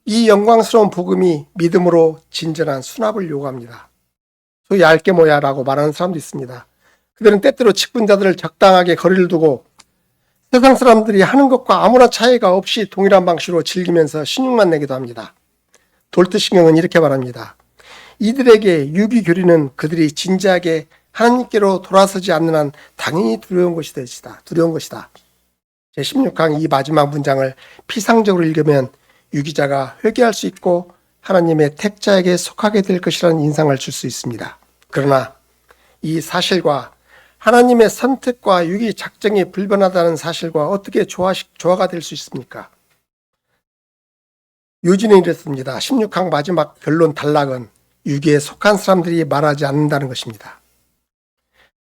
이 영광스러운 복음이 믿음으로 진전한 수납을 요구합니다. 소위 얇게 모야라고 말하는 사람도 있습니다. 그들은 때때로 직분자들을 적당하게 거리를 두고 세상 사람들이 하는 것과 아무런 차이가 없이 동일한 방식으로 즐기면서 신용만 내기도 합니다. 돌트신경은 이렇게 말합니다. 이들에게 유비교리는 그들이 진지하게 하나님께로 돌아서지 않는 한 당연히 두려운 것이다. 제16항 이 마지막 문장을 피상적으로 읽으면 유기자가 회개할 수 있고 하나님의 택자에게 속하게 될 것이라는 인상을 줄 수 있습니다. 그러나 이 사실과 하나님의 선택과 유기 작정이 불변하다는 사실과 어떻게 조화가 될 수 있습니까? 요지는 이랬습니다. 16항 마지막 결론 단락은 유기에 속한 사람들이 말하지 않는다는 것입니다.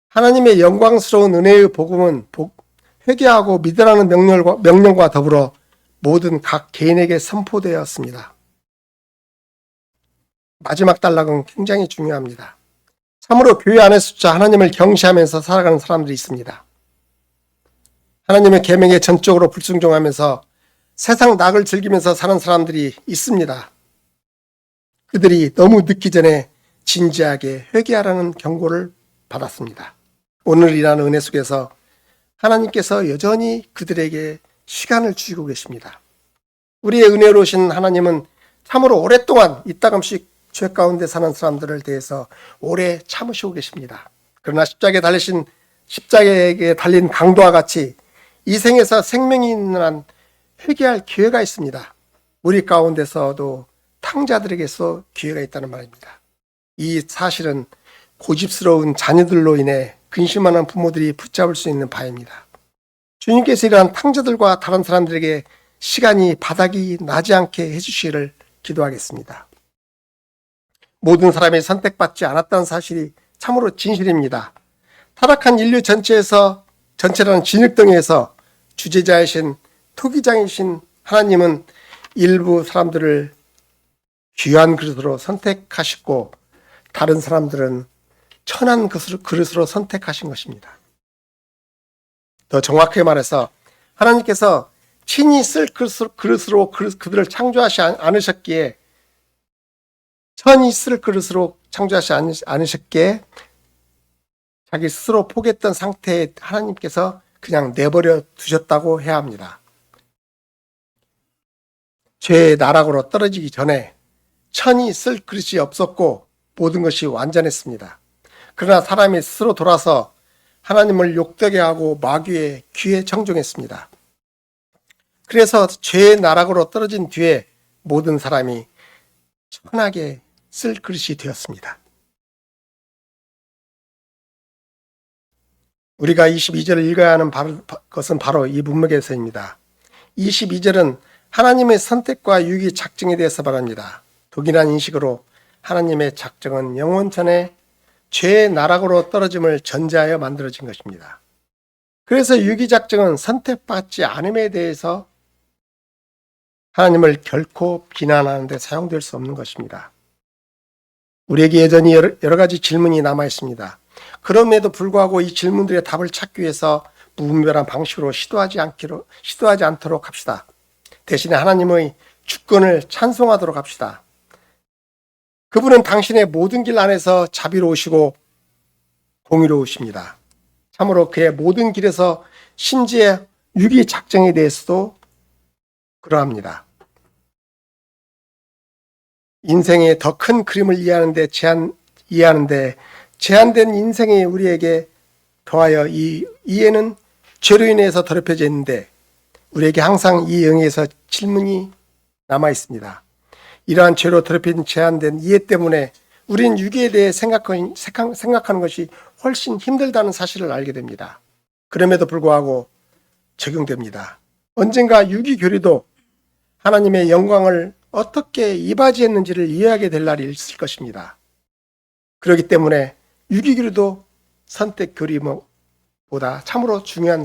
하나님의 영광스러운 은혜의 복음은 회개하고 믿으라는 명령과 더불어 모든 각 개인에게 선포되었습니다. 마지막 단락은 굉장히 중요합니다. 참으로 교회 안에서조차 하나님을 경시하면서 살아가는 사람들이 있습니다. 하나님의 계명에 전적으로 불순종하면서 세상 낙을 즐기면서 사는 사람들이 있습니다. 그들이 너무 늦기 전에 진지하게 회개하라는 경고를 받았습니다. 오늘 이러한 은혜 속에서 하나님께서 여전히 그들에게 시간을 주시고 계십니다. 우리의 은혜로우신 하나님은 참으로 오랫동안 이따금씩 죄 가운데 사는 사람들을 대해서 오래 참으시고 계십니다. 그러나 십자가에 달린 강도와 같이 이 생에서 생명이 있는 한 회개할 기회가 있습니다. 우리 가운데서도 탕자들에게서 기회가 있다는 말입니다. 이 사실은 고집스러운 자녀들로 인해 근심하는 부모들이 붙잡을 수 있는 바입니다. 주님께서 이러한 탕자들과 다른 사람들에게 시간이 바닥이 나지 않게 해주시기를 기도하겠습니다. 모든 사람이 선택받지 않았다는 사실이 참으로 진실입니다. 타락한 인류 전체라는 진흙덩이에서 주제자이신 토기장이신 하나님은 일부 사람들을 귀한 그릇으로 선택하시고 다른 사람들은 천한 그릇으로 선택하신 것입니다. 더 정확하게 말해서 하나님께서 친히 쓸 그릇으로 그들을 창조하지 않으셨기에 천히 쓸 그릇으로 창조하지 않으셨기에 자기 스스로 포기했던 상태에 하나님께서 그냥 내버려 두셨다고 해야 합니다. 죄의 나락으로 떨어지기 전에 천히 쓸 그릇이 없었고 모든 것이 완전했습니다. 그러나 사람이 스스로 돌아서 하나님을 욕되게 하고 마귀의 귀에 청종했습니다. 그래서 죄의 나락으로 떨어진 뒤에 모든 사람이 천하게 쓸 그릇이 되었습니다. 우리가 22절을 읽어야 하는 것은 바로 이 문맥에서입니다. 22절은 하나님의 선택과 유기 작정에 대해서 말합니다. 독일한 인식으로 하나님의 작정은 영원 전에 죄의 나락으로 떨어짐을 전제하여 만들어진 것입니다. 그래서 유기 작정은 선택받지 않음에 대해서 하나님을 결코 비난하는 데 사용될 수 없는 것입니다. 우리에게 여전히 여러 가지 질문이 남아 있습니다. 그럼에도 불구하고 이 질문들의 답을 찾기 위해서 무분별한 방식으로 시도하지 않도록 합시다. 대신에 하나님의 주권을 찬송하도록 합시다. 그분은 당신의 모든 길 안에서 자비로우시고 공의로우십니다. 참으로 그의 모든 길에서 심지어 유기 작정에 대해서도 그러합니다. 인생의 더 큰 그림을 이해하는데 제한된 인생이 우리에게 더하여 이 이해는 죄로 인해서 더럽혀져 있는데 우리에게 항상 이 영역에서 질문이 남아 있습니다. 이러한 죄로 더럽힌 제한된 이해 때문에 우리는 유기에 대해 생각하는 것이 훨씬 힘들다는 사실을 알게 됩니다. 그럼에도 불구하고 적용됩니다. 언젠가 유기 교리도 하나님의 영광을 어떻게 이바지했는지를 이해하게 될 날이 있을 것입니다. 그렇기 때문에 유기교리도 선택 교리보다 참으로 중요한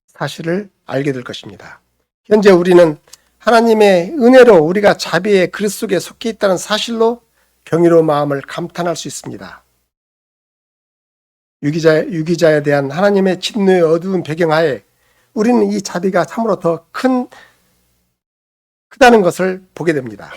사실을 알게 될 것입니다. 현재 우리는 하나님의 은혜로 우리가 자비의 그릇 속에 속해 있다는 사실로 경이로운 마음을 감탄할 수 있습니다. 유기자에 대한 하나님의 진노의 어두운 배경하에 우리는 이 자비가 참으로 더 크다는 것을 보게 됩니다.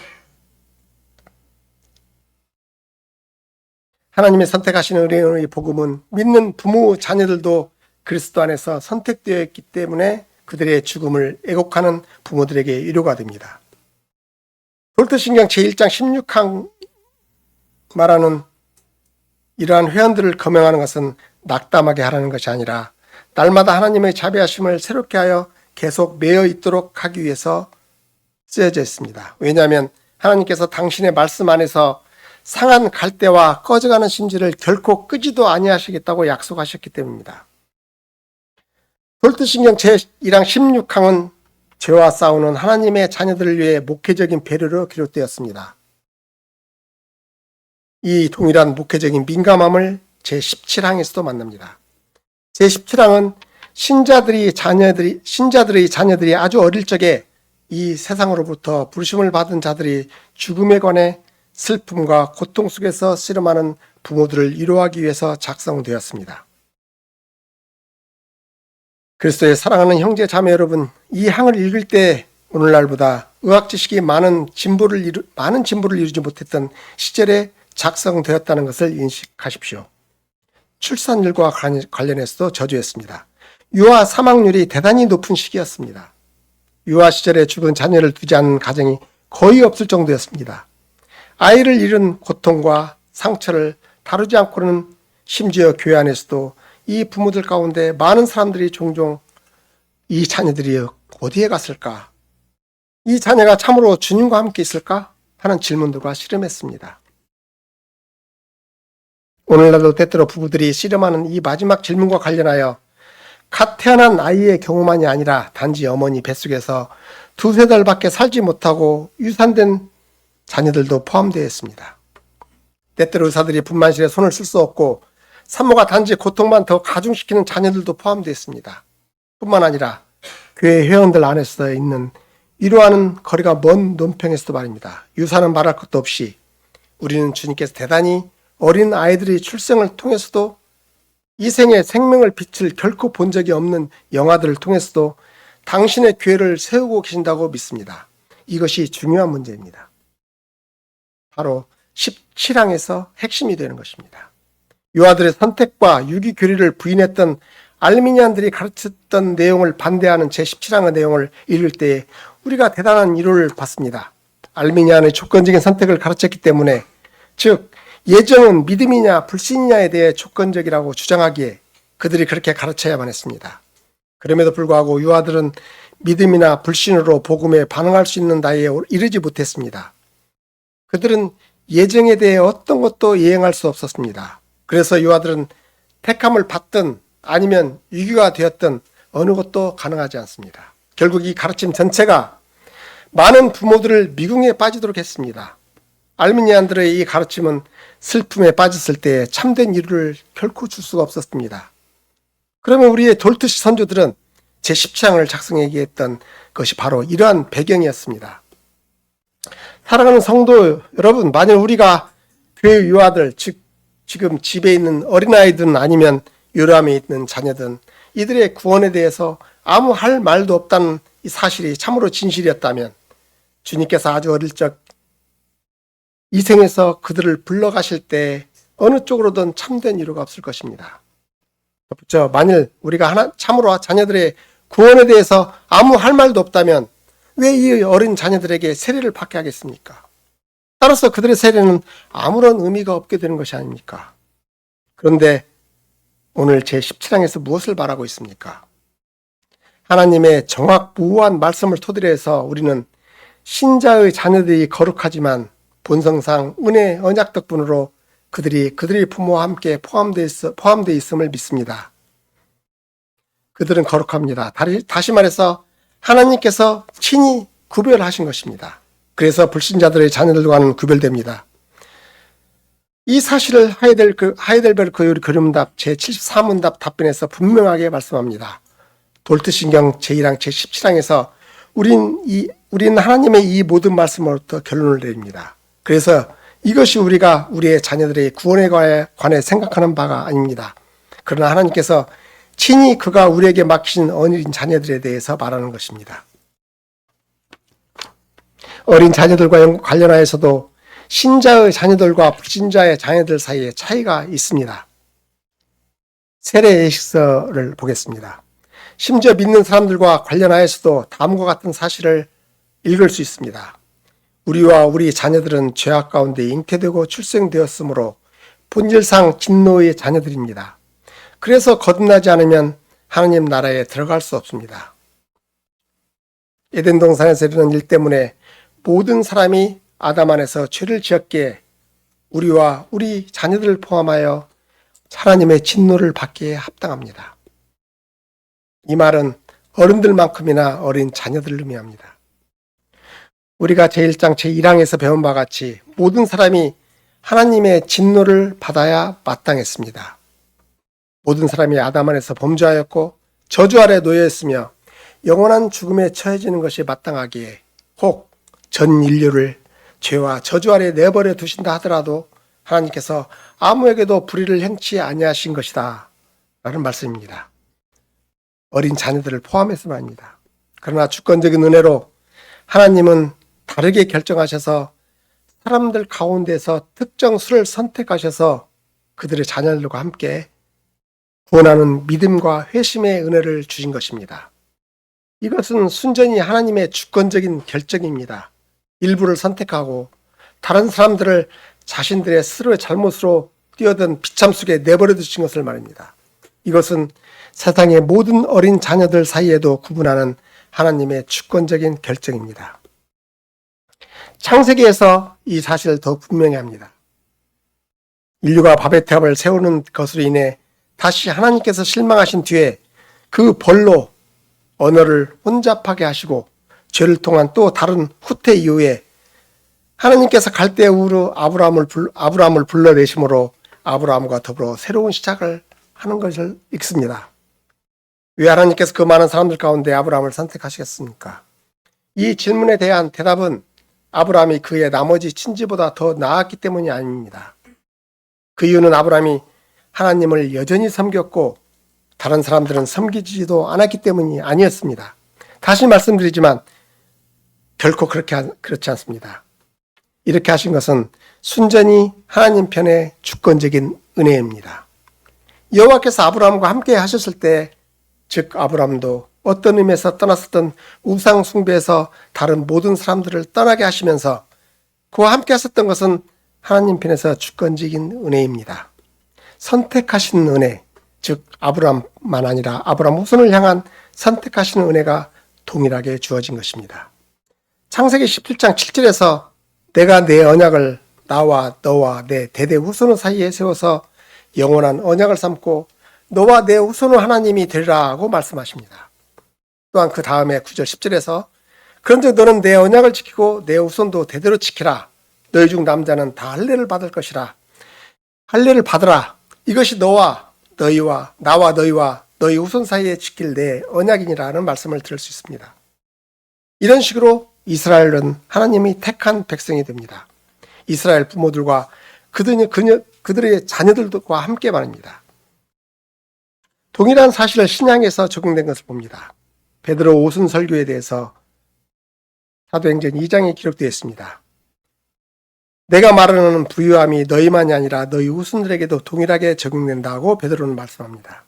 하나님이 선택하시는 은혜의 복음은 믿는 부모 자녀들도 그리스도 안에서 선택되어 있기 때문에 그들의 죽음을 애곡하는 부모들에게 위로가 됩니다. 돌트신경 제1장 16항 말하는 이러한 회원들을 거명하는 것은 낙담하게 하라는 것이 아니라 날마다 하나님의 자비하심을 새롭게 하여 계속 매여 있도록 하기 위해서 쓰여져 있습니다. 왜냐하면 하나님께서 당신의 말씀 안에서 상한 갈대와 꺼져가는 심지를 결코 끄지도 아니하시겠다고 약속하셨기 때문입니다. 돌트신경 제1항 16항은 죄와 싸우는 하나님의 자녀들을 위해 목회적인 배려로 기록되었습니다. 이 동일한 목회적인 민감함을 제17항에서도 만납니다. 제17항은 신자들의 자녀들이 아주 어릴 적에 이 세상으로부터 부르심을 받은 자들이 죽음에 관해 슬픔과 고통 속에서 씨름하는 부모들을 위로하기 위해서 작성되었습니다. 그리스도의 사랑하는 형제 자매 여러분, 이 항을 읽을 때 오늘날보다 의학 지식이 많은 진보를 이루지 못했던 시절에 작성되었다는 것을 인식하십시오. 출산율과 관련해서도 저조했습니다. 유아 사망률이 대단히 높은 시기였습니다. 유아 시절에 죽은 자녀를 두지 않은 가정이 거의 없을 정도였습니다. 아이를 잃은 고통과 상처를 다루지 않고는 심지어 교회 안에서도 이 부모들 가운데 많은 사람들이 종종 이 자녀들이 어디에 갔을까? 이 자녀가 참으로 주님과 함께 있을까? 하는 질문들과 씨름했습니다. 오늘날도 때때로 부부들이 씨름하는 이 마지막 질문과 관련하여 갓 태어난 아이의 경우만이 아니라 단지 어머니 뱃속에서 두세 달밖에 살지 못하고 유산된 자녀들도 포함되어 있습니다. 때때로 의사들이 분만실에 손을 쓸 수 없고 산모가 단지 고통만 더 가중시키는 자녀들도 포함되어 있습니다. 뿐만 아니라 교회 회원들 안에서 있는 위로하는 거리가 먼 논평에서도 말입니다. 유산은 말할 것도 없이 우리는 주님께서 대단히 어린 아이들의 출생을 통해서도 이 생에 생명을 빛을 결코 본 적이 없는 영아들을 통해서도 당신의 교회를 세우고 계신다고 믿습니다. 이것이 중요한 문제입니다. 바로 17항에서 핵심이 되는 것입니다. 유아들의 선택과 유기 교리를 부인했던 알미니안들이 가르쳤던 내용을 반대하는 제17항의 내용을 읽을 때 우리가 대단한 위로를 받습니다. 알미니안의 조건적인 선택을 가르쳤기 때문에, 즉 예정은 믿음이냐 불신이냐에 대해 조건적이라고 주장하기에 그들이 그렇게 가르쳐야만 했습니다. 그럼에도 불구하고 유아들은 믿음이나 불신으로 복음에 반응할 수 있는 나이에 이르지 못했습니다. 그들은 예정에 대해 어떤 것도 이행할 수 없었습니다. 그래서 유아들은 택함을 받든 아니면 유기가 되었든 어느 것도 가능하지 않습니다. 결국 이 가르침 전체가 많은 부모들을 미궁에 빠지도록 했습니다. 알미니안들의 이 가르침은 슬픔에 빠졌을 때 참된 이유를 결코 줄 수가 없었습니다. 그러면 우리의 돌트시 선조들은 제17장을 작성하게 했던 것이 바로 이러한 배경이었습니다. 사랑하는 성도 여러분, 만일 우리가 교회 유아들, 즉 지금 집에 있는 어린아이든 아니면 요람에 있는 자녀든 이들의 구원에 대해서 아무 할 말도 없다는 이 사실이 참으로 진실이었다면 주님께서 아주 어릴 적 이 생에서 그들을 불러가실 때 어느 쪽으로든 참된 이유가 없을 것입니다. 만일 우리가 참으로 자녀들의 구원에 대해서 아무 할 말도 없다면 왜 이 어린 자녀들에게 세례를 받게 하겠습니까? 따라서 그들의 세례는 아무런 의미가 없게 되는 것이 아닙니까? 그런데 오늘 제17장에서 무엇을 말하고 있습니까? 하나님의 정확무오한 말씀을 토대로 해서 우리는 신자의 자녀들이 거룩하지만 본성상 은혜 언약 덕분으로 그들이 부모와 함께 포함되어 있음을 믿습니다. 그들은 거룩합니다. 다시 말해서 하나님께서 친히 구별하신 것입니다. 그래서 불신자들의 자녀들과는 구별됩니다. 이 사실을 하이델베르크 교리문답 제74문답 답변에서 분명하게 말씀합니다. 돌트신경 제1항 제17항에서 우린 하나님의 이 모든 말씀으로부터 결론을 내립니다. 그래서 이것이 우리가 우리의 자녀들의 구원에 관해 생각하는 바가 아닙니다. 그러나 하나님께서 친히 그가 우리에게 맡기신 어린 자녀들에 대해서 말하는 것입니다. 어린 자녀들과 관련하여서도 신자의 자녀들과 불신자의 자녀들 사이에 차이가 있습니다. 세례 예식서를 보겠습니다. 심지어 믿는 사람들과 관련하여서도 다음과 같은 사실을 읽을 수 있습니다. 우리와 우리 자녀들은 죄악 가운데 잉태되고 출생되었으므로 본질상 진노의 자녀들입니다. 그래서 거듭나지 않으면 하나님 나라에 들어갈 수 없습니다. 에덴 동산에서 일어난 일 때문에 모든 사람이 아담 안에서 죄를 지었기에 우리와 우리 자녀들을 포함하여 하나님의 진노를 받기에 합당합니다. 이 말은 어른들만큼이나 어린 자녀들을 의미합니다. 우리가 제1장 제1항에서 배운 바와 같이 모든 사람이 하나님의 진노를 받아야 마땅했습니다. 모든 사람이 아담 안에서 범죄하였고 저주 아래 놓여 있으며 영원한 죽음에 처해지는 것이 마땅하기에 혹 전 인류를 죄와 저주 아래 내버려 두신다 하더라도 하나님께서 아무에게도 불의를 행치 아니하신 것이다 라는 말씀입니다. 어린 자녀들을 포함해서 말입니다. 그러나 주권적인 은혜로 하나님은 다르게 결정하셔서 사람들 가운데서 특정 수를 선택하셔서 그들의 자녀들과 함께 구원하는 믿음과 회심의 은혜를 주신 것입니다. 이것은 순전히 하나님의 주권적인 결정입니다. 일부를 선택하고 다른 사람들을 자신들의 스스로의 잘못으로 뛰어든 비참 속에 내버려 두신 것을 말입니다. 이것은 세상의 모든 어린 자녀들 사이에도 구분하는 하나님의 주권적인 결정입니다. 창세기에서 이 사실을 더 분명히 합니다. 인류가 바벨 태업을 세우는 것으로 인해 다시 하나님께서 실망하신 뒤에 그 벌로 언어를 혼잡하게 하시고 죄를 통한 또 다른 후퇴 이후에 하나님께서 갈대 우르 아브라함을 불러내심으로 아브라함과 더불어 새로운 시작을 하는 것을 읽습니다. 왜 하나님께서 그 많은 사람들 가운데 아브라함을 선택하시겠습니까? 이 질문에 대한 대답은 아브라함이 그의 나머지 친지보다 더 나았기 때문이 아닙니다. 그 이유는 아브라함이 하나님을 여전히 섬겼고 다른 사람들은 섬기지도 않았기 때문이 아니었습니다. 다시 말씀드리지만 결코 그렇지 않습니다. 이렇게 하신 것은 순전히 하나님 편의 주권적인 은혜입니다. 여호와께서 아브라함과 함께 하셨을 때, 즉 아브라함도 어떤 의미에서 떠났었던 우상 숭배에서 다른 모든 사람들을 떠나게 하시면서 그와 함께 하셨던 것은 하나님 편에서 주권적인 은혜입니다. 선택하신 은혜, 즉 아브라함만 아니라 아브라함 후손을 향한 선택하신 은혜가 동일하게 주어진 것입니다. 창세기 17장 7절에서 내가 내 언약을 나와 너와 내 대대 후손 사이에 세워서 영원한 언약을 삼고 너와 내 후손은 하나님이 되리라고 말씀하십니다. 또한 그 다음에 9절 10절에서 그런즉 너는 내 언약을 지키고 내 후손도 대대로 지키라. 너희 중 남자는 다 할례를 받을 것이라. 할례를 받으라. 이것이 나와 너희와 너희 후손 사이에 지킬 내 언약이니라는 말씀을 들을 수 있습니다. 이런 식으로 이스라엘은 하나님이 택한 백성이 됩니다. 이스라엘 부모들과 그들의 자녀들과 함께 말입니다. 동일한 사실을 신약에서 적용된 것을 봅니다. 베드로 오순 설교에 대해서 사도행전 2장에 기록되어 있습니다. 내가 말하는 부유함이 너희만이 아니라 너희 후손들에게도 동일하게 적용된다고 베드로는 말씀합니다.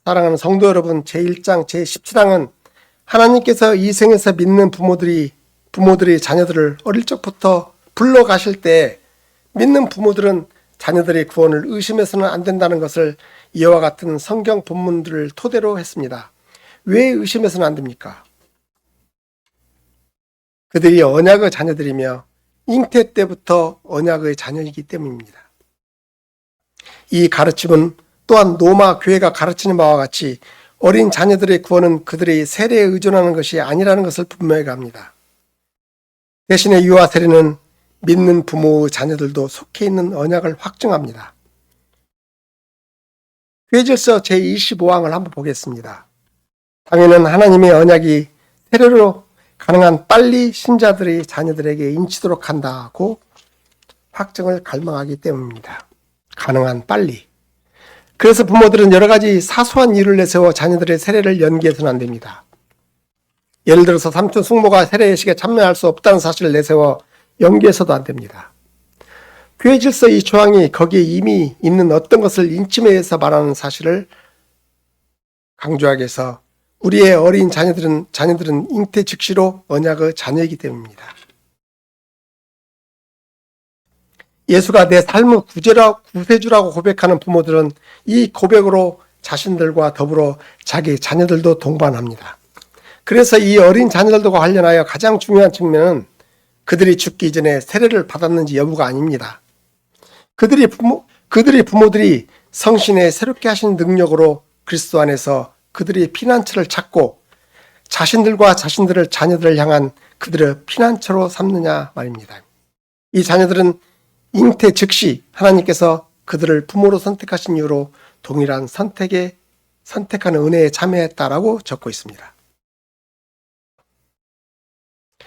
사랑하는 성도 여러분, 제1장, 제17장은 하나님께서 이 생에서 믿는 부모들이 자녀들을 어릴 적부터 불러가실 때 믿는 부모들은 자녀들의 구원을 의심해서는 안 된다는 것을 이와 같은 성경 본문들을 토대로 했습니다. 왜 의심해서는 안 됩니까? 그들이 언약의 자녀들이며 잉태 때부터 언약의 자녀이기 때문입니다. 이 가르침은 또한 로마 교회가 가르치는 바와 같이 어린 자녀들의 구원은 그들의 세례에 의존하는 것이 아니라는 것을 분명히 합니다. 대신에 유아 세례는 믿는 부모의 자녀들도 속해 있는 언약을 확증합니다. 교회질서 제25항을 한번 보겠습니다. 당연은 하나님의 언약이 세례로 가능한 빨리 신자들의 자녀들에게 인치도록 한다고 확증을 갈망하기 때문입니다. 가능한 빨리. 그래서 부모들은 여러 가지 사소한 이유를 내세워 자녀들의 세례를 연기해서는 안 됩니다. 예를 들어서 삼촌 숙모가 세례 예식에 참여할 수 없다는 사실을 내세워 연기해서도 안 됩니다. 교회 질서 이 조항이 거기에 이미 있는 어떤 것을 인침해서 말하는 사실을 강조하기 위해서 우리의 어린 자녀들은 잉태 즉시로 언약의 자녀이기 때문입니다. 예수가 내 삶의 구세주라고 고백하는 부모들은 이 고백으로 자신들과 더불어 자기 자녀들도 동반합니다. 그래서 이 어린 자녀들과 관련하여 가장 중요한 측면은 그들이 죽기 전에 세례를 받았는지 여부가 아닙니다. 그들이 부모들이 성신의 새롭게 하신 능력으로 그리스도 안에서 그들의 피난처를 찾고 자신들과 자신들의 자녀들을 향한 그들의 피난처로 삼느냐 말입니다. 이 자녀들은 잉태 즉시 하나님께서 그들을 부모로 선택하신 이유로 동일한 선택하는 은혜에 참여했다라고 적고 있습니다.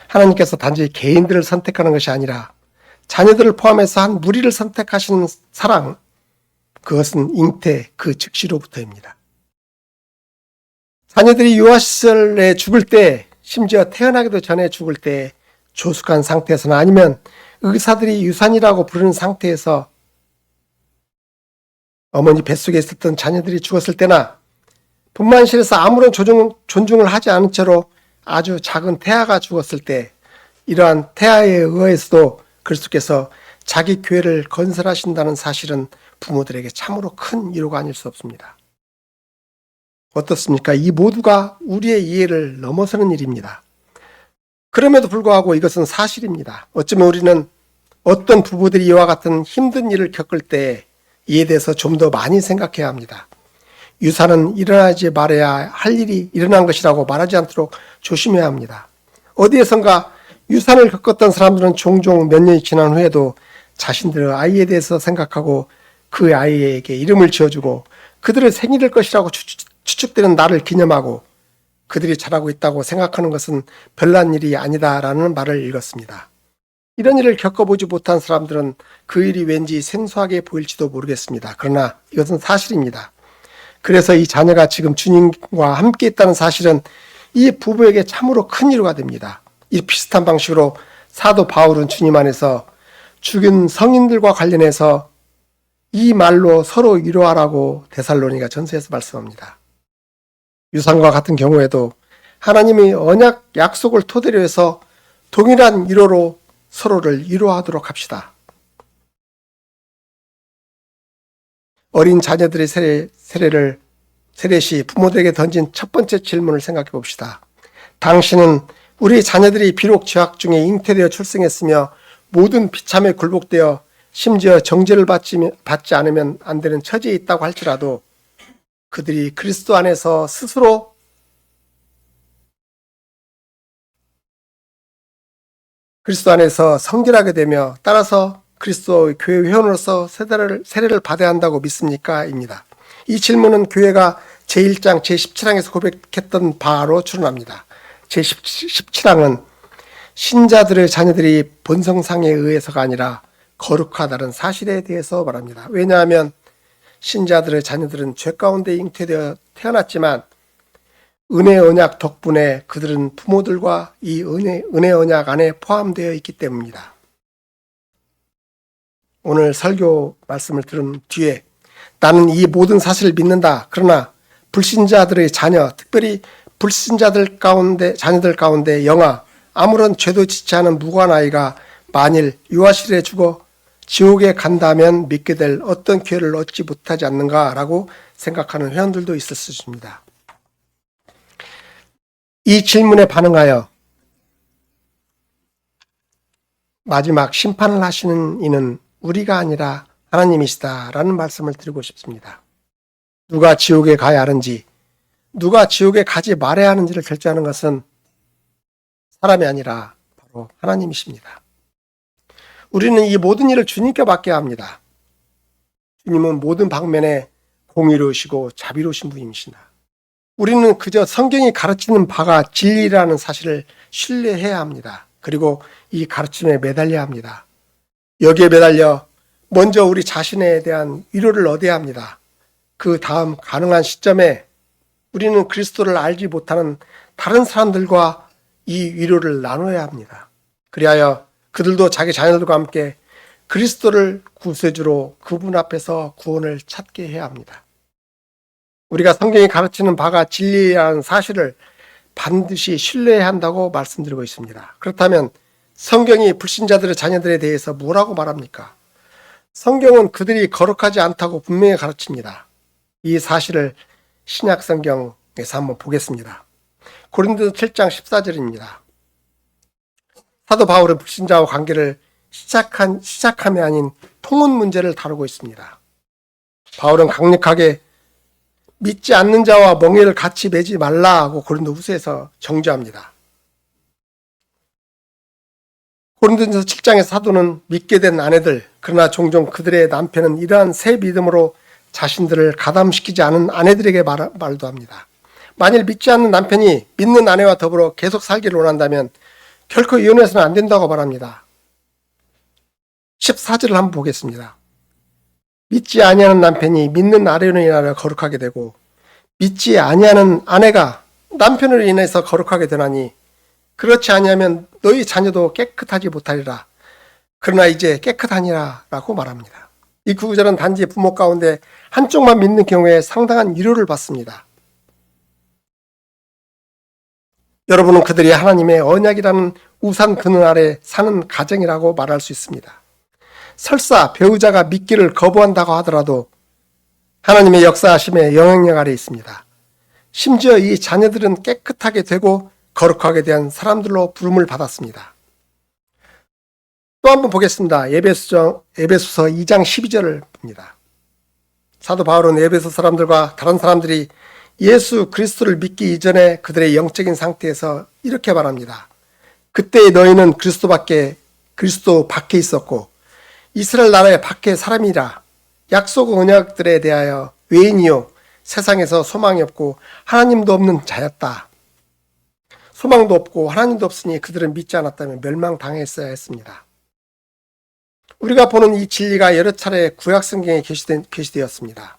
하나님께서 단지 개인들을 선택하는 것이 아니라 자녀들을 포함해서 한 무리를 선택하시는 사랑, 그것은 잉태 그 즉시로부터입니다. 자녀들이 유아시절에 죽을 때, 심지어 태어나기도 전에 죽을 때 조숙한 상태에서나 아니면 의사들이 유산이라고 부르는 상태에서 어머니 뱃속에 있었던 자녀들이 죽었을 때나 분만실에서 아무런 존중을 하지 않은 채로 아주 작은 태아가 죽었을 때 이러한 태아에 의해서도 그리스도께서 자기 교회를 건설하신다는 사실은 부모들에게 참으로 큰 위로가 아닐 수 없습니다. 어떻습니까? 이 모두가 우리의 이해를 넘어서는 일입니다. 그럼에도 불구하고 이것은 사실입니다. 어쩌면 우리는 어떤 부부들이 이와 같은 힘든 일을 겪을 때 이에 대해서 좀 더 많이 생각해야 합니다. 유산은 일어나지 말아야 할 일이 일어난 것이라고 말하지 않도록 조심해야 합니다. 어디에선가 유산을 겪었던 사람들은 종종 몇 년이 지난 후에도 자신들의 아이에 대해서 생각하고 그 아이에게 이름을 지어주고 그들의 생일일 것이라고 추측되는 날을 기념하고 그들이 잘하고 있다고 생각하는 것은 별난 일이 아니다라는 말을 읽었습니다. 이런 일을 겪어보지 못한 사람들은 그 일이 왠지 생소하게 보일지도 모르겠습니다. 그러나 이것은 사실입니다. 그래서 이 자녀가 지금 주님과 함께 있다는 사실은 이 부부에게 참으로 큰 위로가 됩니다. 이 비슷한 방식으로 사도 바울은 주님 안에서 죽은 성인들과 관련해서 이 말로 서로 위로하라고 데살로니가 전서에서 말씀합니다. 유산과 같은 경우에도 하나님이 언약 약속을 토대로 해서 동일한 위로로 서로를 위로하도록 합시다. 어린 자녀들의 세례 시 부모들에게 던진 첫 번째 질문을 생각해 봅시다. 당신은 우리 자녀들이 비록 죄악 중에 잉태되어 출생했으며 모든 비참에 굴복되어 심지어 정죄를 받지 않으면 안 되는 처지에 있다고 할지라도 그들이 그리스도 안에서 스스로 그리스도 안에서 성결하게 되며 따라서 그리스도의 교회 회원으로서 세례를 받아야 한다고 믿습니까? 입니다. 이 질문은 교회가 제1장 제17항에서 고백했던 바로 출현합니다. 제17항은 신자들의 자녀들이 본성상에 의해서가 아니라 거룩하다는 사실에 대해서 말합니다. 왜냐하면 신자들의 자녀들은 죄 가운데 잉태되어 태어났지만 은혜 언약 덕분에 그들은 부모들과 이 은혜 언약 안에 포함되어 있기 때문입니다. 오늘 설교 말씀을 들은 뒤에 나는 이 모든 사실을 믿는다. 그러나 불신자들의 자녀, 특별히 불신자들 가운데 자녀들 가운데 영아, 아무런 죄도 짓지 않은 무고한 아이가 만일 유아실에 죽어 지옥에 간다면 믿게 될 어떤 기회를 얻지 못하지 않는가라고 생각하는 회원들도 있을 수 있습니다. 이 질문에 반응하여 마지막 심판을 하시는 이는 우리가 아니라 하나님이시다라는 말씀을 드리고 싶습니다. 누가 지옥에 가야 하는지, 누가 지옥에 가지 말아야 하는지를 결정하는 것은 사람이 아니라 바로 하나님이십니다. 우리는 이 모든 일을 주님께 맡겨야 합니다. 주님은 모든 방면에 공의로우시고 자비로우신 분이십니다. 우리는 그저 성경이 가르치는 바가 진리라는 사실을 신뢰해야 합니다. 그리고 이 가르침에 매달려야 합니다. 여기에 매달려 먼저 우리 자신에 대한 위로를 얻어야 합니다. 그 다음 가능한 시점에 우리는 그리스도를 알지 못하는 다른 사람들과 이 위로를 나눠야 합니다. 그리하여 그들도 자기 자녀들과 함께 그리스도를 구세주로 그분 앞에서 구원을 찾게 해야 합니다. 우리가 성경이 가르치는 바가 진리라는 사실을 반드시 신뢰해야 한다고 말씀드리고 있습니다. 그렇다면 성경이 불신자들의 자녀들에 대해서 뭐라고 말합니까? 성경은 그들이 거룩하지 않다고 분명히 가르칩니다. 이 사실을 신약 성경에서 한번 보겠습니다. 고린도서 7장 14절입니다. 사도 바울은 불신자와 관계를 시작함이 아닌 통혼 문제를 다루고 있습니다. 바울은 강력하게 믿지 않는 자와 멍에를 같이 매지 말라고 고린도 후서에서 정죄합니다. 고린도전서 7장의 사도는 믿게 된 아내들, 그러나 종종 그들의 남편은 이러한 새 믿음으로 자신들을 가담시키지 않은 아내들에게 말도 합니다. 만일 믿지 않는 남편이 믿는 아내와 더불어 계속 살기를 원한다면 결코 이혼해서는 안 된다고 말합니다. 14절을 한번 보겠습니다. 믿지 아니하는 남편이 믿는 아내로 인하여 거룩하게 되고 믿지 아니하는 아내가 남편으로 인해서 거룩하게 되나니 그렇지 아니하면 너희 자녀도 깨끗하지 못하리라. 그러나 이제 깨끗하니라 라고 말합니다. 이 구절은 단지 부모 가운데 한쪽만 믿는 경우에 상당한 위로를 받습니다. 여러분은 그들이 하나님의 언약이라는 우산 그늘 아래 사는 가정이라고 말할 수 있습니다. 설사 배우자가 믿기를 거부한다고 하더라도 하나님의 역사하심의 영향력 아래 있습니다. 심지어 이 자녀들은 깨끗하게 되고 거룩하게 된 사람들로 부름을 받았습니다. 또 한번 보겠습니다. 에베소서 2장 12절을 봅니다. 사도 바울은 에베소 사람들과 다른 사람들이 예수 그리스도를 믿기 이전에 그들의 영적인 상태에서 이렇게 말합니다. 그때 너희는 그리스도 밖에 있었고 이스라엘 나라의 밖에 사람이라 약속 언약들에 대하여 외인이요 세상에서 소망이 없고 하나님도 없는 자였다. 소망도 없고 하나님도 없으니 그들은 믿지 않았다면 멸망당했어야 했습니다. 우리가 보는 이 진리가 여러 차례 구약 성경에 게시되었습니다.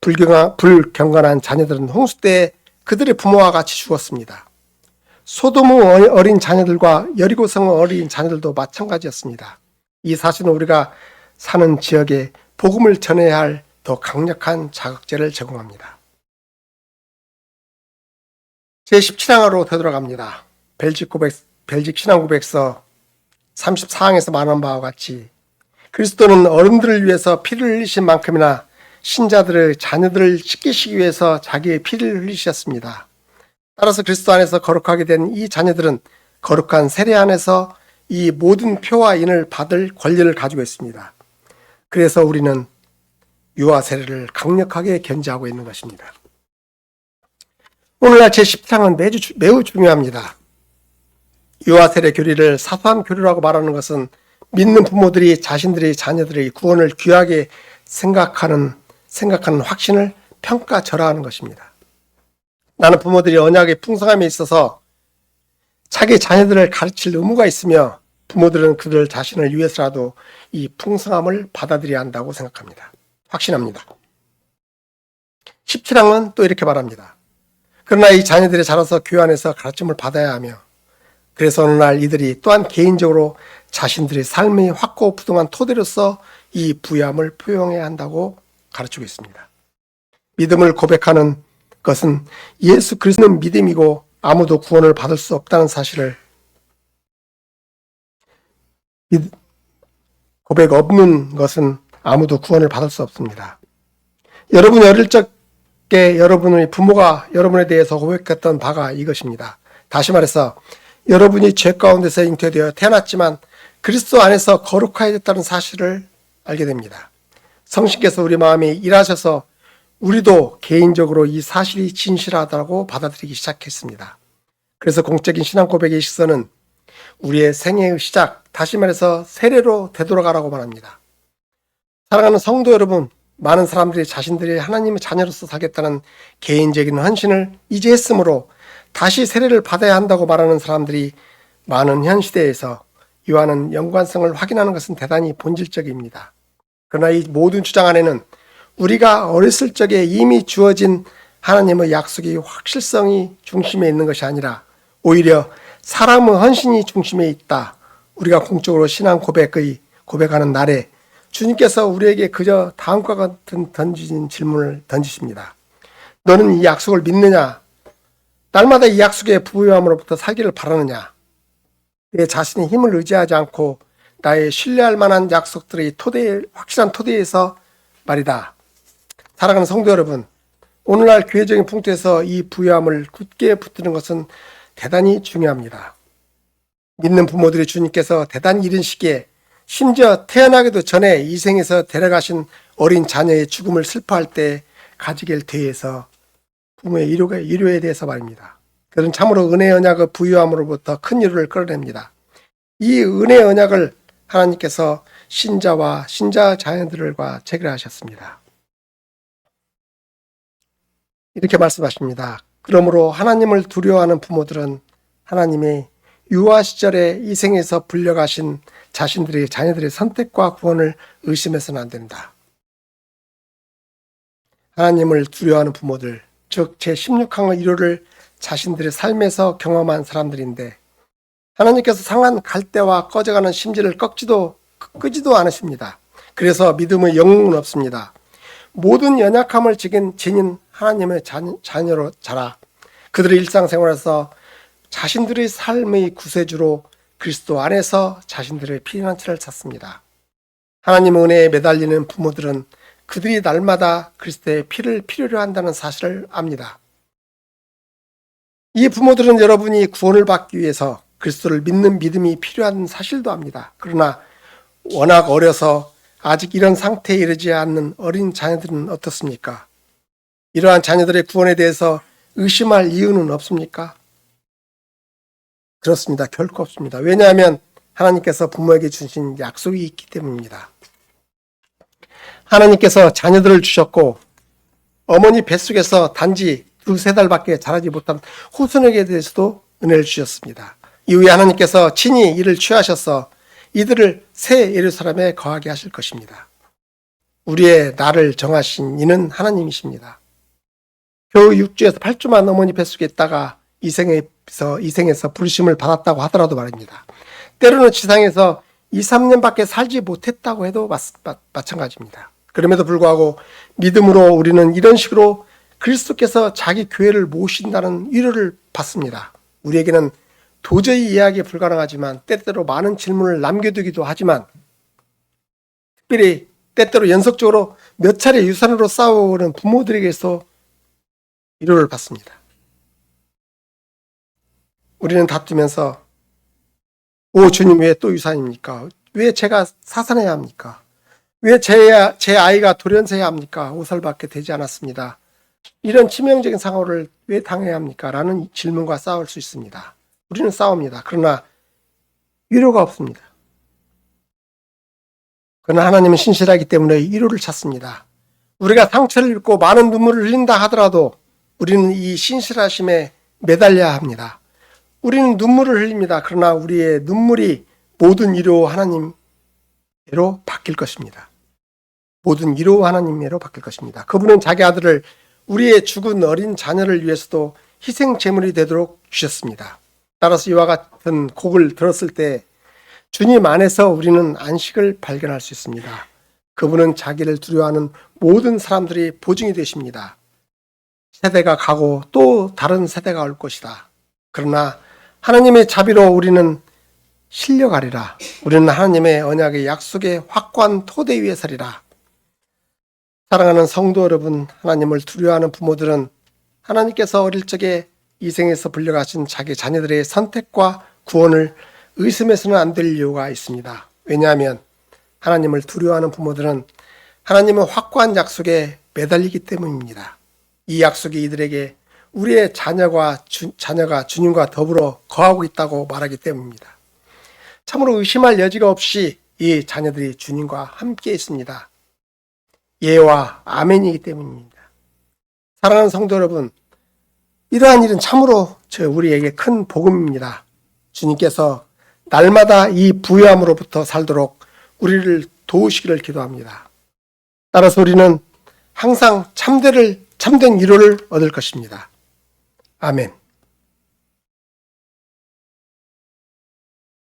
불경건한 자녀들은 홍수 때 그들의 부모와 같이 죽었습니다. 소돔의 어린 자녀들과 여리고성의 어린 자녀들도 마찬가지였습니다. 이 사실은 우리가 사는 지역에 복음을 전해야 할 더 강력한 자극제를 제공합니다. 제17항으로 되돌아갑니다. 벨직 신앙고백서 34항에서 말한 바와 같이 그리스도는 어른들을 위해서 피를 흘리신 만큼이나 신자들의 자녀들을 지키시기 위해서 자기의 피를 흘리셨습니다. 따라서 그리스도 안에서 거룩하게 된 이 자녀들은 거룩한 세례 안에서 이 모든 표와 인을 받을 권리를 가지고 있습니다. 그래서 우리는 유아 세례를 강력하게 견지하고 있는 것입니다. 오늘날 제10장은 매우 중요합니다. 유아 세례 교리를 사소한 교리라고 말하는 것은 믿는 부모들이 자신들의 자녀들의 구원을 귀하게 생각하는 확신을 평가절하하는 것입니다. 나는 부모들이 언약의 풍성함에 있어서 자기 자녀들을 가르칠 의무가 있으며 부모들은 그들 자신을 위해서라도 이 풍성함을 받아들여야 한다고 생각합니다. 확신합니다. 17장은 또 이렇게 말합니다. 그러나 이 자녀들이 자라서 교회 안에서 가르침을 받아야 하며 그래서 어느 날 이들이 또한 개인적으로 자신들의 삶의 확고부동한 토대로서 이 부유함을 포용해야 한다고 가르치고 있습니다. 믿음을 고백하는 것은 예수 그리스도는 믿음이고 아무도 구원을 받을 수 없다는 사실을 고백 없는 것은 아무도 구원을 받을 수 없습니다. 여러분이 어릴 적에 여러분의 부모가 여러분에 대해서 고백했던 바가 이것입니다. 다시 말해서 여러분이 죄 가운데서 잉태되어 태어났지만 그리스도 안에서 거룩하여졌다는 사실을 알게 됩니다. 성신께서 우리 마음에 일하셔서 우리도 개인적으로 이 사실이 진실하다고 받아들이기 시작했습니다. 그래서 공적인 신앙 고백의 시선은 우리의 생애의 시작, 다시 말해서 세례로 되돌아가라고 말합니다. 사랑하는 성도 여러분, 많은 사람들이 자신들이 하나님의 자녀로서 살겠다는 개인적인 헌신을 이제 했으므로 다시 세례를 받아야 한다고 말하는 사람들이 많은 현 시대에서 이와는 연관성을 확인하는 것은 대단히 본질적입니다. 그러나 이 모든 주장 안에는 우리가 어렸을 적에 이미 주어진 하나님의 약속의 확실성이 중심에 있는 것이 아니라 오히려 사람의 헌신이 중심에 있다. 우리가 공적으로 신앙 고백하는 날에 주님께서 우리에게 그저 다음과 같은 던지신 질문을 던지십니다. 너는 이 약속을 믿느냐? 날마다 이 약속의 부유함으로부터 살기를 바라느냐? 내 자신의 힘을 의지하지 않고 나의 신뢰할 만한 약속들의 확실한 토대에서 말이다. 사랑하는 성도 여러분, 오늘날 교회적인 풍토에서 이 부유함을 굳게 붙드는 것은 대단히 중요합니다. 믿는 부모들이 주님께서 대단히 이른 시기에 심지어 태어나기도 전에 이 생에서 데려가신 어린 자녀의 죽음을 슬퍼할 때 가지게 대해서 부모의 일요에 대해서 말입니다. 그들은 참으로 은혜의 언약의 부유함으로부터 큰 위로를 끌어냅니다. 이 은혜의 언약을 하나님께서 신자와 신자 자녀들과 체결하셨습니다. 이렇게 말씀하십니다. 그러므로 하나님을 두려워하는 부모들은 하나님의 유아 시절에 이 생에서 불려가신 자신들의 자녀들의 선택과 구원을 의심해서는 안 된다. 하나님을 두려워하는 부모들, 즉 제16항의 위로를 자신들의 삶에서 경험한 사람들인데 하나님께서 상한 갈대와 꺼져가는 심지를 끄지도 않으십니다. 그래서 믿음의 영웅은 없습니다. 모든 연약함을 지닌 하나님의 자녀로 자라 그들의 일상생활에서 자신들의 삶의 구세주로 그리스도 안에서 자신들의 피난처를 찾습니다. 하나님의 은혜에 매달리는 부모들은 그들이 날마다 그리스도의 피를 필요로 한다는 사실을 압니다. 이 부모들은 여러분이 구원을 받기 위해서 그리스도를 믿는 믿음이 필요한 사실도 압니다. 그러나 워낙 어려서 아직 이런 상태에 이르지 않는 어린 자녀들은 어떻습니까? 이러한 자녀들의 구원에 대해서 의심할 이유는 없습니까? 그렇습니다. 결코 없습니다. 왜냐하면 하나님께서 부모에게 주신 약속이 있기 때문입니다. 하나님께서 자녀들을 주셨고 어머니 뱃속에서 단지 2-3 달밖에 자라지 못한 후손에게 대해서도 은혜를 주셨습니다. 이후에 하나님께서 친히 이를 취하셔서 이들을 새 예루살렘에 거하게 하실 것입니다. 우리의 날을 정하신 이는 하나님이십니다. 겨우 6주에서 8주만 어머니 뱃속에 있다가 이 생에서 부르심을 받았다고 하더라도 말입니다. 때로는 지상에서 2-3년밖에 살지 못했다고 해도 마찬가지입니다. 그럼에도 불구하고 믿음으로 우리는 이런 식으로 그리스도께서 자기 교회를 모신다는 위로를 받습니다. 우리에게는 도저히 이해하기 불가능하지만 때때로 많은 질문을 남겨두기도 하지만 특별히 때때로 연속적으로 몇 차례 유산으로 싸워오는 부모들에게서 위로를 받습니다. 우리는 다투면서 오 주님 왜 또 유산입니까? 왜 제가 사산해야 합니까? 왜 제 아이가 돌연사해야 합니까? 5살밖에 되지 않았습니다. 이런 치명적인 상황을 왜 당해야 합니까? 라는 질문과 싸울 수 있습니다. 우리는 싸웁니다. 그러나 위로가 없습니다. 그러나 하나님은 신실하기 때문에 위로를 찾습니다. 우리가 상처를 입고 많은 눈물을 흘린다 하더라도 우리는 이 신실하심에 매달려야 합니다. 우리는 눈물을 흘립니다. 그러나 우리의 눈물이 모든 위로 하나님으로 바뀔 것입니다. 모든 위로 하나님으로 바뀔 것입니다. 그분은 자기 아들을 우리의 죽은 어린 자녀를 위해서도 희생 제물이 되도록 주셨습니다. 따라서 이와 같은 곡을 들었을 때 주님 안에서 우리는 안식을 발견할 수 있습니다. 그분은 자기를 두려워하는 모든 사람들이 보증이 되십니다. 세대가 가고 또 다른 세대가 올 것이다. 그러나 하나님의 자비로 우리는 실려가리라. 우리는 하나님의 언약의 약속의 확고한 토대 위에 서리라. 사랑하는 성도 여러분, 하나님을 두려워하는 부모들은 하나님께서 어릴 적에 이 생에서 불려가신 자기 자녀들의 선택과 구원을 의심해서는 안 될 이유가 있습니다. 왜냐하면 하나님을 두려워하는 부모들은 하나님의 확고한 약속에 매달리기 때문입니다. 이 약속이 이들에게 우리의 자녀가 주님과 더불어 거하고 있다고 말하기 때문입니다. 참으로 의심할 여지가 없이 이 자녀들이 주님과 함께 있습니다. 예와 아멘이기 때문입니다. 사랑하는 성도 여러분, 이러한 일은 참으로 우리에게 큰 복음입니다. 주님께서 날마다 이 부유함으로부터 살도록 우리를 도우시기를 기도합니다. 따라서 우리는 항상 참된 위로를 얻을 것입니다. 아멘.